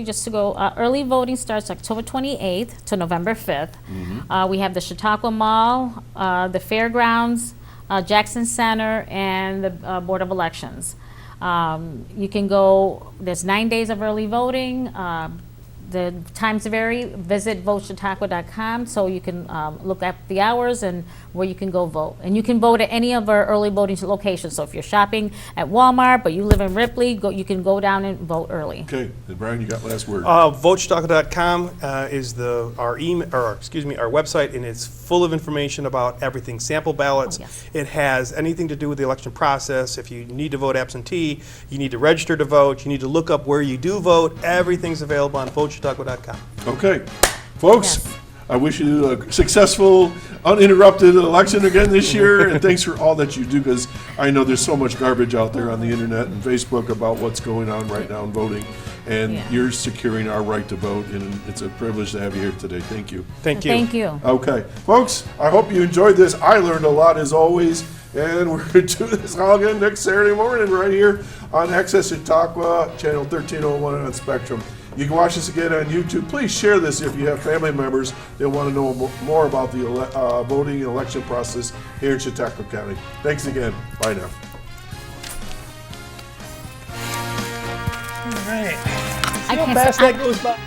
[SPEAKER 7] just to go, early voting starts October 28th to November 5th. We have the Chautauqua Mall, the Fairgrounds, Jackson Center, and the Board of Elections. You can go, there's 9 days of early voting. the times vary. Visit votechautauqua.com so you can look at the hours and where you can go vote. And you can vote at any of our early voting locations. So if you're shopping at Walmart, but you live in Ripley, you can go down and vote early.
[SPEAKER 1] Okay, and Brian, you got last word.
[SPEAKER 5] VoteChautauqua.com is our website, and it's full of information about everything. Sample ballots.
[SPEAKER 7] Oh, yes.
[SPEAKER 5] It has anything to do with the election process. If you need to vote absentee, you need to register to vote, you need to look up where you do vote. Everything's available on VoteChautauqua.com.
[SPEAKER 1] Okay, folks,
[SPEAKER 7] Yes.
[SPEAKER 1] I wish you a successful, uninterrupted election again this year, and thanks for all that you do, because I know there's so much garbage out there on the internet and Facebook about what's going on right now in voting, and
[SPEAKER 7] Yeah.
[SPEAKER 1] you're securing our right to vote, and it's a privilege to have you here today. Thank you.
[SPEAKER 5] Thank you.
[SPEAKER 7] Thank you.
[SPEAKER 1] Okay, folks, I hope you enjoyed this. I learned a lot as always, and we're going to do this all again next Saturday morning right here on Access Chautauqua, channel 1301 on Spectrum. You can watch this again on YouTube. Please share this if you have family members that want to know more about the voting and election process here in Chautauqua County. Thanks again. Bye now.
[SPEAKER 8] All right.
[SPEAKER 7] I
[SPEAKER 8] See how
[SPEAKER 7] can't
[SPEAKER 8] fast
[SPEAKER 7] say-
[SPEAKER 8] that goes by?